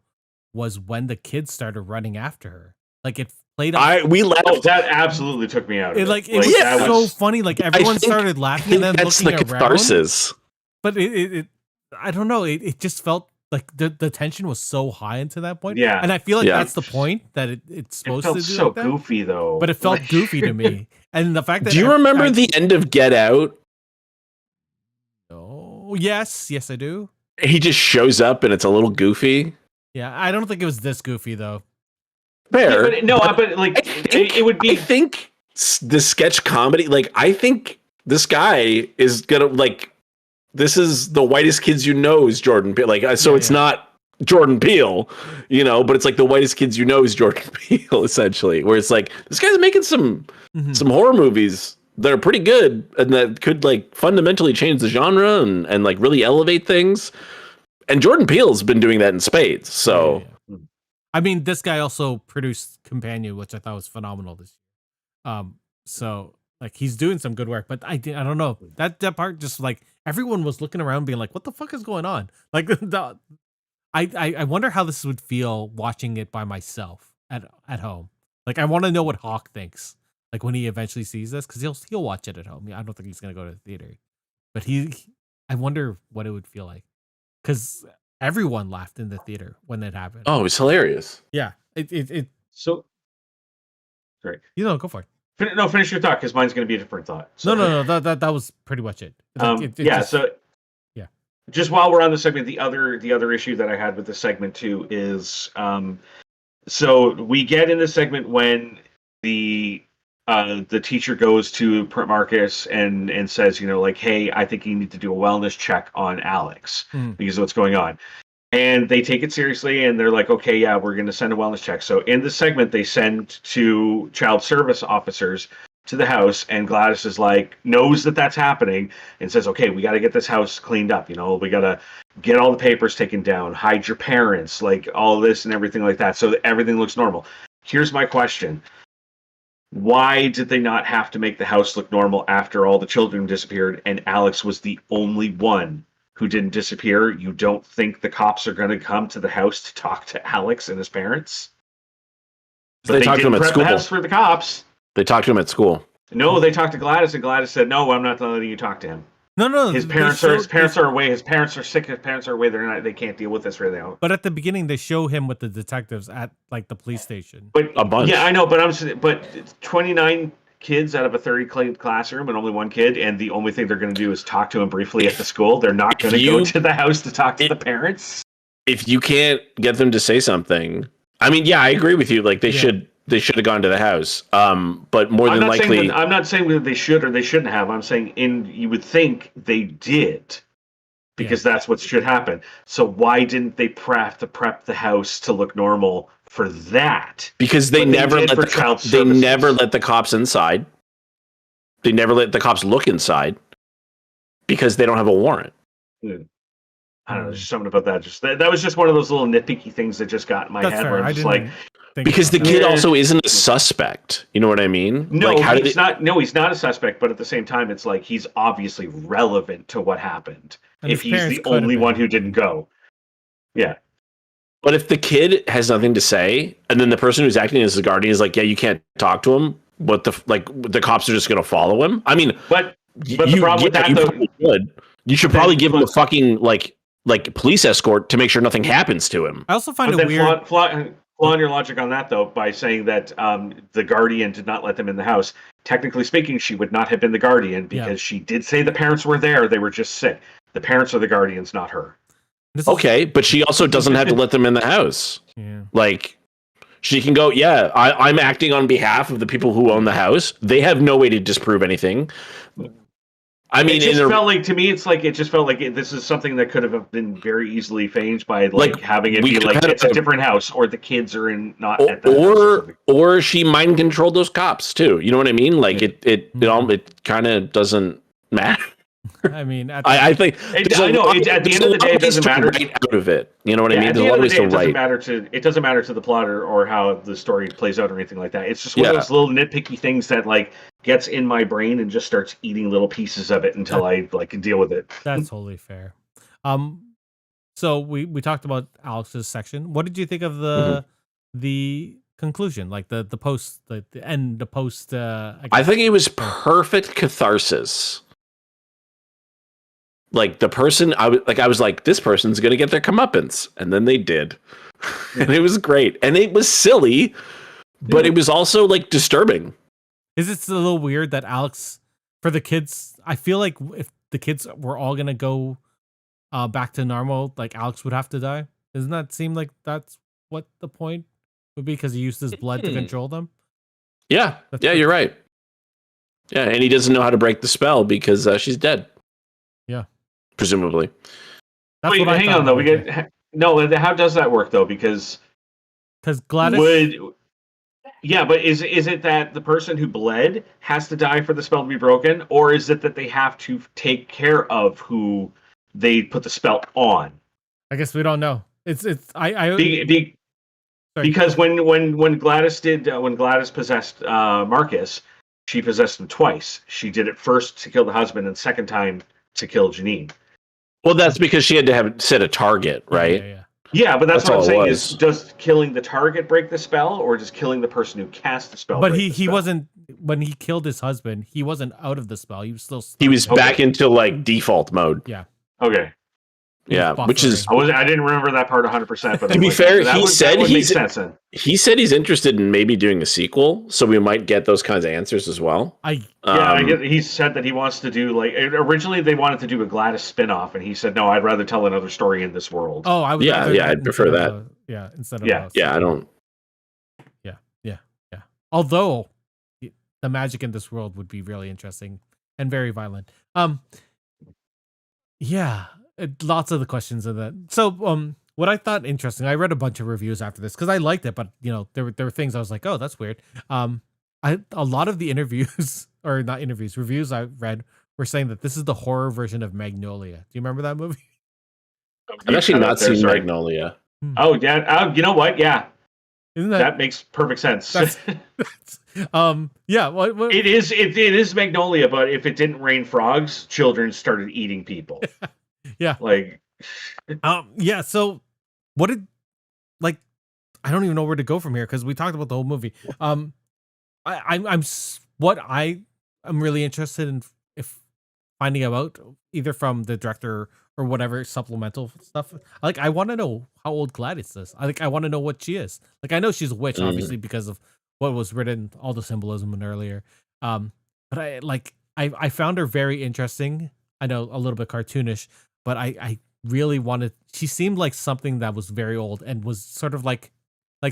was when the kids started running after her. Like it played out. We laughed. Oh, that absolutely took me out of it. Like it was so funny. Like everyone started laughing and then that's looking the catharsis. around. But it I don't know. It just felt like the tension was so high into that point. Yeah, and I feel like that's the point that it's supposed to do. It felt so like that. Goofy though. But it felt goofy to me. And the fact that do you remember the end of Get Out? Oh yes, I do. He just shows up and it's a little goofy. Yeah, I don't think it was this goofy though. Fair. Yeah, but like it would be. I think the sketch comedy. Like I think this guy is gonna like. This is the whitest kids you know is Jordan Peele. Like so, it's not Jordan Peele, but it's like the whitest kids you know is Jordan Peele essentially. Where it's like this guy's making some horror movies that are pretty good and that could like fundamentally change the genre and like really elevate things. And Jordan Peele's been doing that in spades. So, I mean, this guy also produced Companion, which I thought was phenomenal this year. So like he's doing some good work, but I don't know that part just like everyone was looking around being like, what the fuck is going on? Like I wonder how this would feel watching it by myself at home. Like I want to know what Hawk thinks. Like when he eventually sees this, because he'll watch it at home. I don't think he's gonna go to the theater, but I wonder what it would feel like. Because everyone laughed in the theater when it happened. Oh, it was hilarious. Yeah. It so great. Go for it. Finish your thought because mine's going to be a different thought. So. No. That was pretty much it. Just while we're on the segment, the other issue that I had with the segment too is so we get in the segment when the teacher goes to Marcus and says, like, hey, I think you need to do a wellness check on Alex because of what's going on. And they take it seriously and they're like, okay, yeah, we're going to send a wellness check. So in the segment, they send 2 child service officers to the house, and Gladys is like, knows that that's happening, and says, okay, we got to get this house cleaned up. We got to get all the papers taken down, hide your parents, like all this and everything like that, so that everything looks normal. Here's my question. Why did they not have to make the house look normal after all the children disappeared and Alex was the only one who didn't disappear? You don't think the cops are going to come to the house to talk to Alex and his parents? But they talked to him at school. The house for the cops. They talked to him at school. No, they talked to Gladys, and Gladys said, "No, I'm not letting you talk to him." No. His parents are away. His parents are sick. His parents are away. They can't deal with this right now. But at the beginning, they show him with the detectives at like the police station. But a bunch. Yeah, I know. But 29 kids out of a 30 classroom, and only one kid, and the only thing they're going to do is talk to him briefly at the school. They're not going to go to the house to talk to the parents. If you can't get them to say something, I mean, yeah, I agree with you. Like they should have gone to the house. But more than likely, I'm not saying that they should or they shouldn't have. I'm saying you would think they did, because that's what should happen. So why didn't they prep the house to look normal for that? Because they never let the cops inside. They never let the cops look inside because they don't have a warrant. I don't know. There's something about that. That was just one of those little nitpicky things that just got in my head. Fair. Where I'm just like, because the kid also isn't a suspect. You know what I mean? No, like, he's not. No, he's not a suspect. But at the same time, it's like he's obviously relevant to what happened. And if he's the only one who didn't go, yeah. But if the kid has nothing to say, and then the person who's acting as the guardian is like, "Yeah, you can't talk to him," the cops are just going to follow him. I mean, but the problem with that, you should probably give him a fucking like police escort to make sure nothing happens to him. I also find it weird. Flaw in your logic on that, though, by saying that the guardian did not let them in the house. Technically speaking, she would not have been the guardian because she did say the parents were there. They were just sick. The parents are the guardians, not her. Okay, but she also doesn't have to let them in the house. Yeah. Like, she can go, yeah, I'm acting on behalf of the people who own the house. They have no way to disprove anything. I mean, it just felt like this is something that could have been very easily changed by having it be like it's a different house, or the kids are in not at the house or she mind controlled those cops too. You know what I mean? Like it kind of doesn't matter. I mean, I think at the end of the day, it doesn't matter. Right out of it, you know what I mean? There's a lot of ways to write. It doesn't matter to the plot or how the story plays out or anything like that. It's just one of those little nitpicky things that gets in my brain and just starts eating little pieces of it until I can deal with it. That's totally fair. So we talked about Alex's section. What did you think of the conclusion, like the post, the end, the post? I think it was perfect catharsis. Like the person, I was like, this person's gonna get their comeuppance, and then they did, and it was great, and it was silly, but it was also disturbing. Is it a little weird that Alex, for the kids, I feel like if the kids were all gonna go back to normal, like Alex would have to die? Doesn't that seem like that's what the point would be? Because he used his blood to control them. Yeah, you're right. Yeah, and he doesn't know how to break the spell because she's dead. Yeah. Presumably. Wait, hang on though. How does that work though? Because Gladys but is it that the person who bled has to die for the spell to be broken, or is it that they have to take care of who they put the spell on? I guess we don't know. Because when Gladys possessed Marcus, she possessed him twice. She did it first to kill the husband, and second time to kill Janine. Well, that's because she had to have set a target, right? Yeah, but that's what I'm saying is, does killing the target break the spell, or does killing the person who cast the spell? But he wasn't, when he killed his husband, he wasn't out of the spell. He was still stuck. He was back into default mode. Yeah. Okay. Yeah, which is I didn't remember that part 100%. But to be fair, he said he's interested in maybe doing a sequel, so we might get those kinds of answers as well. He said that he wants to do originally they wanted to do a Gladys spin-off, and he said no, I'd rather tell another story in this world. Oh, I would. I'd prefer that. Instead of I don't. Yeah. Although the magic in this world would be really interesting and very violent. Lots of the questions of that. So, what I thought interesting, I read a bunch of reviews after this because I liked it, but there were things I was like, oh, that's weird. I a lot of the interviews or not interviews, reviews I read were saying that this is the horror version of Magnolia. Do you remember that movie? I've actually not seen Magnolia. Oh yeah. You know what? Yeah. Isn't that makes perfect sense? Yeah. What? It is Magnolia, but if it didn't rain frogs, children started eating people. Yeah. Like. Yeah. So, what did like? I don't even know where to go from here because we talked about the whole movie. I'm really interested in if finding out either from the director or whatever supplemental stuff. Like, I want to know how old Gladys is. I want to know what she is. Like, I know she's a witch, obviously, because of what was written, all the symbolism in earlier. But I found her very interesting. I know a little bit cartoonish, but I really wanted. She seemed like something that was very old and was sort of like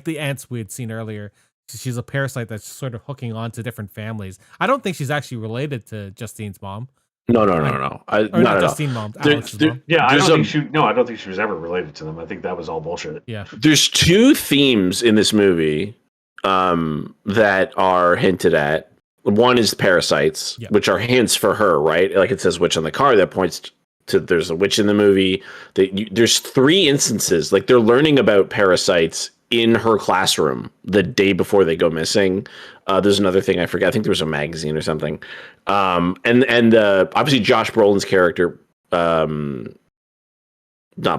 the ants we had seen earlier. She's a parasite that's sort of hooking on to different families. I don't think she's actually related to Justine's mom. No. Not Justine mom. Alex's mom. Yeah, I don't think she was ever related to them. I think that was all bullshit. Yeah. There's two themes in this movie that are hinted at. One is parasites, which are hints for her, right? Like it says witch on the car that points to there's a witch in the movie. There's 3 instances, like they're learning about parasites in her classroom the day before they go missing. There's another thing I forget. I think there was a magazine or something. And obviously Josh Brolin's character, not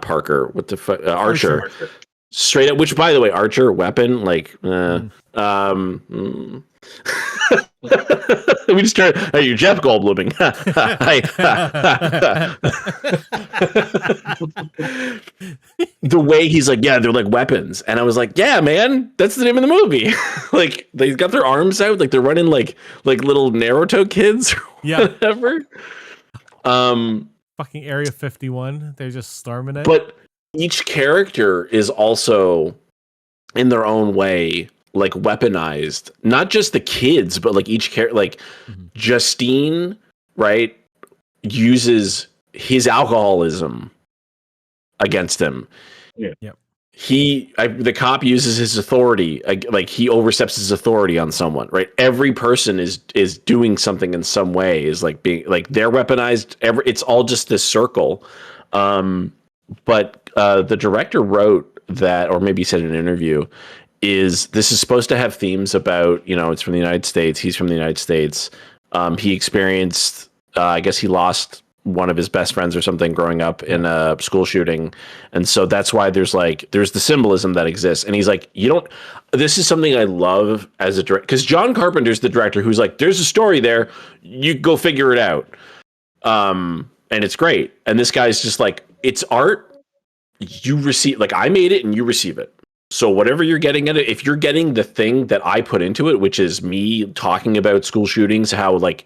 Parker, what the fuck, Archer. Straight up, which by the way, Archer weapon, like, we just turned. Hey, you're Jeff Goldbluming. The way he's like, yeah, they're like weapons, and I was like, yeah, man, that's the name of the movie. Like they got their arms out, like they're running like little Naruto kids, or whatever. Fucking Area 51. They're just storming it. But each character is also, in their own way, like weaponized. Not just the kids, but like each character, like Justine, right, uses his alcoholism against him. Yeah. Yep. The cop uses his authority, like he oversteps his authority on someone, right? Every person is doing something in some way, is like being like they're weaponized. It's all just this circle. But the director wrote that, or maybe said in an interview, this is supposed to have themes about, it's from the United States. He's from the United States. He experienced, I guess he lost one of his best friends or something growing up in a school shooting. And so that's why there's the symbolism that exists. And he's like, this is something I love as a director, because John Carpenter's the director who's like, there's a story there, you go figure it out. And it's great. And this guy's just like, it's art, you receive, like I made it and you receive it. So whatever you're getting at it, if you're getting the thing that I put into it, which is me talking about school shootings, how like,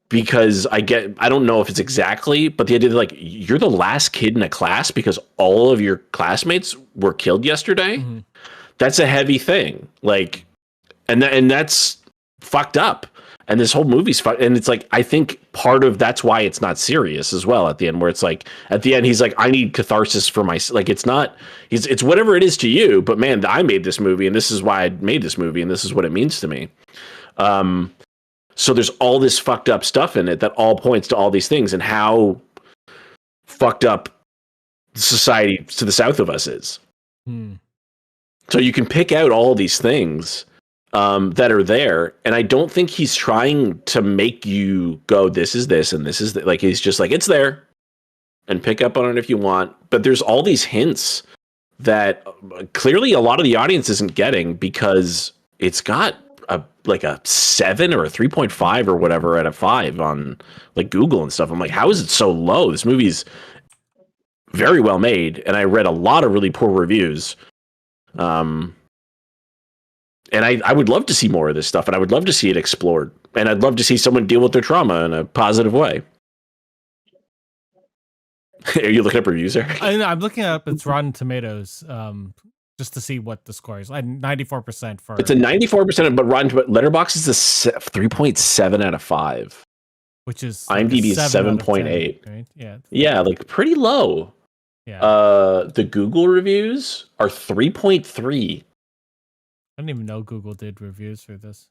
because I don't know if it's exactly, but the idea that like you're the last kid in a class because all of your classmates were killed yesterday. Mm-hmm. That's a heavy thing. Like, and that's fucked up. And this whole movie's fucked. And it's like, I think part of that's why it's not serious as well at the end, where it's like, at the end, he's like, I need catharsis for my, like, it's not, it's whatever it is to you, but man, I made this movie and this is why I made this movie and this is what it means to me. So there's all this fucked up stuff in it that all points to all these things and how fucked up society to the south of us is. So you can pick out all these things that are there. And I don't think he's trying to make you go, this is this and this is that. Like, he's just like, it's there and pick up on it if you want. But there's all these hints that clearly a lot of the audience isn't getting because it's got a 7 or a 3.5 or whatever out of 5 on like Google and stuff. I'm like, how is it so low? This movie's very well made, and I read a lot of really poor reviews. And I would love to see more of this stuff, and I would love to see it explored, and I'd love to see someone deal with their trauma in a positive way. Are you looking up reviews, Eric? I'm looking up its Rotten Tomatoes. Just to see what the score is. 94% for it's a 94%, but Letterboxd is a 3.7 out of 5, which is IMDb is 7.8. Right? Yeah, like pretty low. Yeah. The Google reviews are 3.3. I didn't even know Google did reviews for this.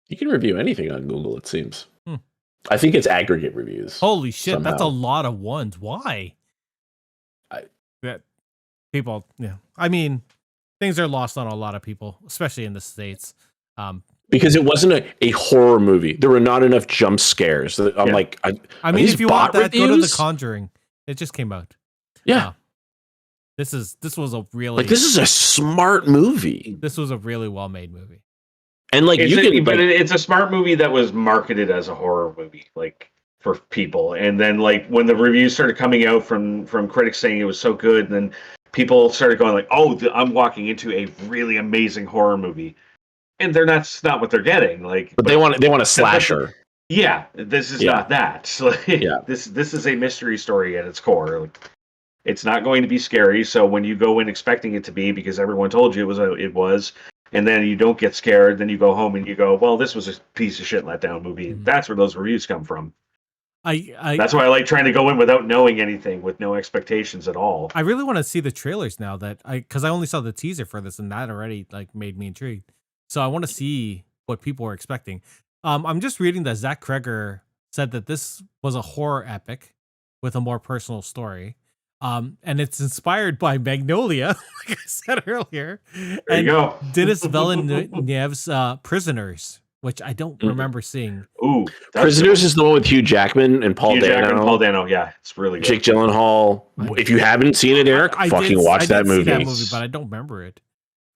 You can review anything on Google, it seems. Hmm. I think it's aggregate reviews. Holy shit, somehow. that's a lot of ones. Why? That people, yeah. I mean, things are lost on a lot of people, especially in the States. Because it wasn't a horror movie. There were not enough jump scares. I'm like, I mean, if you want that, go to The Conjuring. It just came out. Yeah. This was a really this is a smart movie. This was a really well made movie. And it's a smart movie that was marketed as a horror movie, like for people. And then like when the reviews started coming out from critics saying it was so good, and then people started going like, "Oh, I'm walking into a really amazing horror movie," and that's not what they're getting. Like, but they want a slasher. Yeah, this is not that. So, this is a mystery story at its core. Like, it's not going to be scary. So when you go in expecting it to be, because everyone told you it was, and then you don't get scared, then you go home and you go, well, this was a piece of shit letdown movie. Mm-hmm. That's where those reviews come from. That's why I like trying to go in without knowing anything, with no expectations at all. I really want to see the trailers now because I only saw the teaser for this, and that already like made me intrigued. So I want to see what people are expecting. I'm just reading that Zach Cregger said that this was a horror epic with a more personal story. And it's inspired by Magnolia, like I said earlier. There you go. Denis Villeneuve's Prisoners, which I don't remember seeing. Ooh, Prisoners is the one with Hugh Jackman and Paul Dano. Yeah, it's really good. Jake Gyllenhaal. If you haven't seen it, Eric, fucking watch that movie. See that movie, but I don't remember it.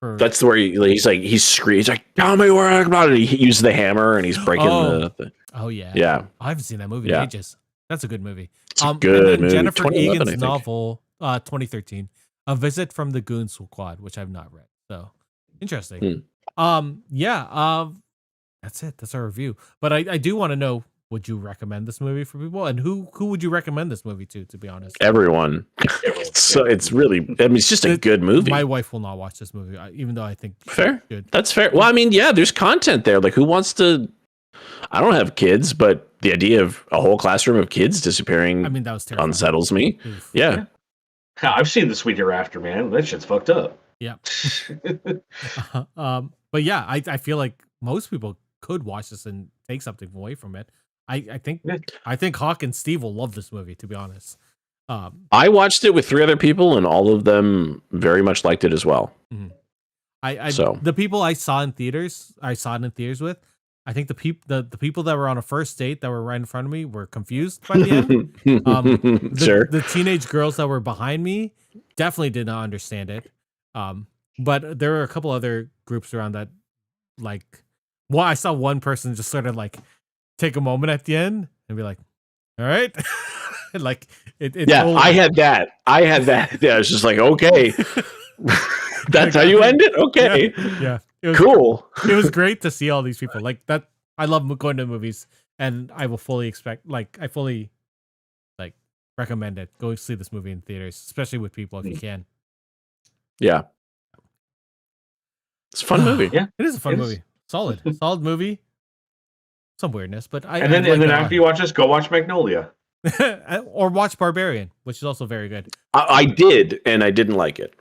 That's where he's screams like, "Tell me where I'm about it." He uses the hammer and he's breaking the. Oh yeah. Yeah. I haven't seen that movie in ages. That's a good movie. It's a good movie. Jennifer Egan's novel, 2013, A Visit from the Goon Squad, which I've not read. So interesting. That's it. That's our review. But I do want to know, would you recommend this movie for people? And who would you recommend this movie to be honest? Everyone. It's really, I mean, it's just a good movie. My wife will not watch this movie, even though I think fair. Good. That's fair. Well, I mean, yeah, there's content there. Like, who wants to? I don't have kids, but the idea of a whole classroom of kids disappearing, I mean, that was terrifying. Unsettles me. Oof. Yeah. I've seen The Sweet Hereafter, man. That shit's fucked up. Yeah. But yeah, I feel like most people could watch this and take something away from it. I think Hawk and Steve will love this movie, to be honest. I watched it with 3 other people, and all of them very much liked it as well. Mm-hmm. The people I saw it in theaters with, I think the people that were on a first date that were right in front of me were confused by the end. Sure. The teenage girls that were behind me definitely did not understand it. But there were a couple other groups around that, I saw one person just sort of like take a moment at the end and be like, "All right." Like it. Yeah, totally. I had that. Yeah, it's just like, okay. That's how you end it? Okay. Yeah. Cool. It was great to see all these people. Like that. I love going to movies, and I will fully recommend it. Go see this movie in theaters, especially with people if you can. Yeah. It's a fun movie. Yeah. It is a fun movie. Solid movie. Some weirdness, but and then after you watch this, go watch Magnolia. Or watch Barbarian, which is also very good. I did, and I didn't like it.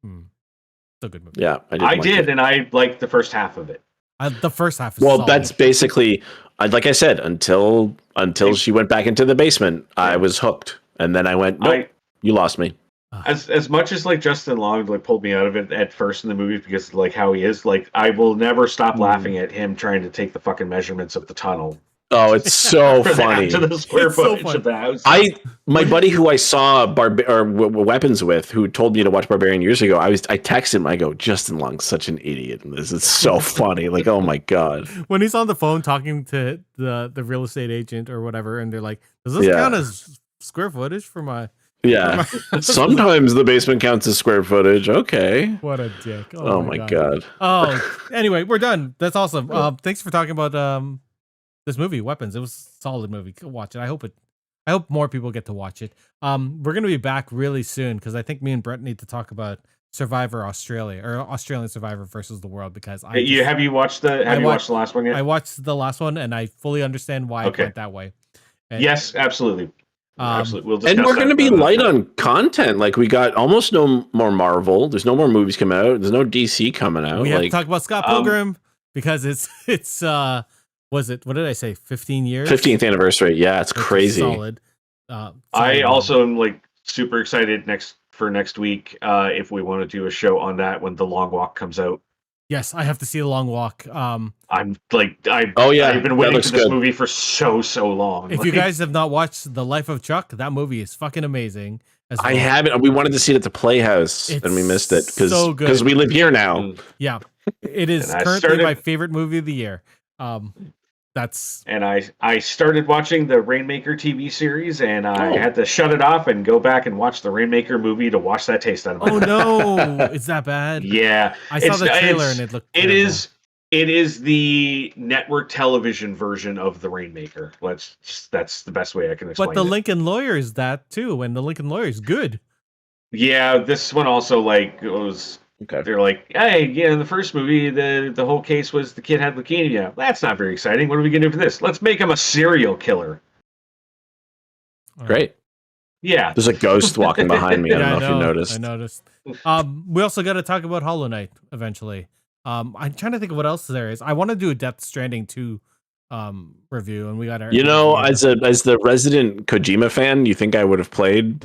It's a good movie. Yeah, I did, and I liked the first half of it. The first half is solid. That's basically, like I said, until she went back into the basement, I was hooked, and then I went, nope, you lost me. As much as Justin Long pulled me out of it at first in the movie because how he is, I will never stop laughing at him trying to take the fucking measurements of the tunnel. Oh, it's so funny. To the square footage of the house. My buddy who I saw Weapons with, who told me to watch Barbarian years ago, I texted him. I go, Justin Long's such an idiot in this. It's so funny. Like, oh my god. When he's on the phone talking to the real estate agent or whatever, and they're like, "Does this count as square footage for my?" Yeah. Sometimes the basement counts as square footage. Okay. What a dick. Oh my god. Oh, anyway, we're done. That's awesome. Thanks for talking about this movie, Weapons. It was a solid movie. Go watch it. I hope more people get to watch it. We're gonna be back really soon because I think me and Brett need to talk about Survivor Australia, or Australian Survivor versus the world, because have you watched the last one yet? I watched the last one and I fully understand why it went that way. And, yes, absolutely. Absolutely. And we're going to be light on content. Like, we got almost no more Marvel. There's no more movies coming out. There's no DC coming out. We have to talk about Scott Pilgrim because it's was it? What did I say? 15 years. 15th anniversary. Yeah, it's crazy. Solid. I also am like super excited for next week if we want to do a show on that when The Long Walk comes out. Yes, I have to see The Long Walk. I'm like, I've been waiting for this movie for so long. If you guys have not watched The Life of Chuck, that movie is fucking amazing. Well. I haven't. We wanted to see it at the Playhouse and we missed it because we live here now. Yeah, it is currently my favorite movie of the year. And I started watching the Rainmaker TV series, and I had to shut it off and go back and watch the Rainmaker movie to wash that taste out of my mouth. Oh no, is that bad? Yeah, I saw the trailer and it looked terrible. It is the network television version of the Rainmaker. That's the best way I can explain it. But the Lincoln Lawyer is that too, and the Lincoln Lawyer is good. Yeah, this one also was. Okay. They're like, hey, in the first movie, the whole case was the kid had leukemia. That's not very exciting. What are we going to do for this? Let's make him a serial killer. Great. Yeah. There's a ghost walking behind me. I don't know if you noticed. I noticed. We also got to talk about Hollow Knight eventually. I'm trying to think of what else there is. I want to do a Death Stranding 2 review, and we got our. As the resident Kojima fan, you think I would have played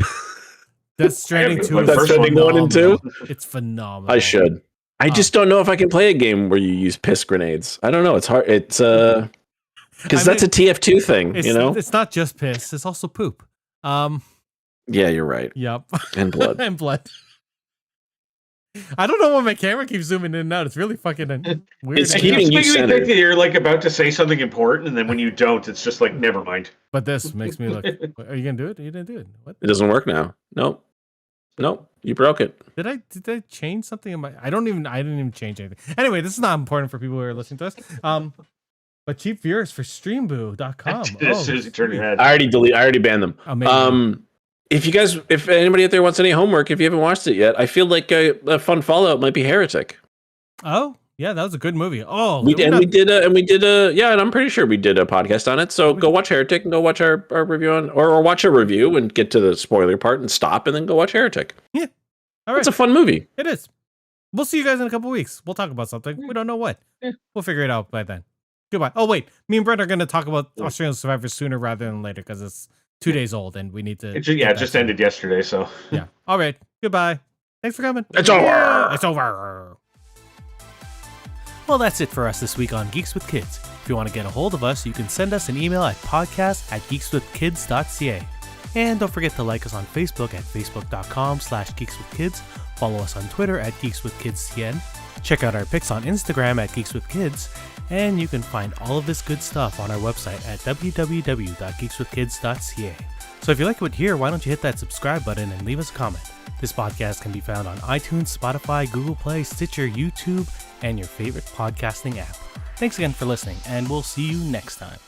Death Stranding 2 Death Stranding 1 and 2? It's phenomenal. I should. I just don't know if I can play a game where you use piss grenades. I don't know. It's hard. It's because that's a TF2 thing, It's not just piss. It's also poop. Yeah, you're right. Yep. And blood. And blood. I don't know why my camera keeps zooming in and out. It's really fucking weird. It's keeping you centered. Think that you're like about to say something important, and then when you don't, it's just like, never mind. But this makes me look. Are you gonna do it? You didn't do it. What? It doesn't work now. Nope. You broke it. Did I change something in my? I didn't even change anything. Anyway, this is not important for people who are listening to us. But cheap viewers for streamboo.com. As soon as you turn your head. I already banned them. Amazing. If anybody out there wants any homework, if you haven't watched it yet, I feel like a fun follow-up might be Heretic. Oh, yeah, that was a good movie. Oh, and I'm pretty sure we did a podcast on it. So go watch Heretic and go watch our review or watch a review and get to the spoiler part and stop and then go watch Heretic. Yeah. All right. It's a fun movie. It is. We'll see you guys in a couple weeks. We'll talk about something. We don't know what. We'll figure it out by then. Goodbye. Oh, wait. Me and Brent are going to talk about Australian Survivor sooner rather than later because it's 2 days old and we need to. It just ended yesterday. So, yeah. All right. Goodbye. Thanks for coming. It's over. Yeah, it's over. Well, that's it for us this week on Geeks with Kids. If you want to get a hold of us, you can send us an email at podcast@geekswithkids.ca. And don't forget to like us on Facebook at facebook.com/geekswithkids. Follow us on Twitter at geekswithkidscn. Check out our pics on Instagram at geekswithkids. And you can find all of this good stuff on our website at www.geekswithkids.ca. So if you like what you hear, why don't you hit that subscribe button and leave us a comment. This podcast can be found on iTunes, Spotify, Google Play, Stitcher, YouTube, and your favorite podcasting app. Thanks again for listening, and we'll see you next time.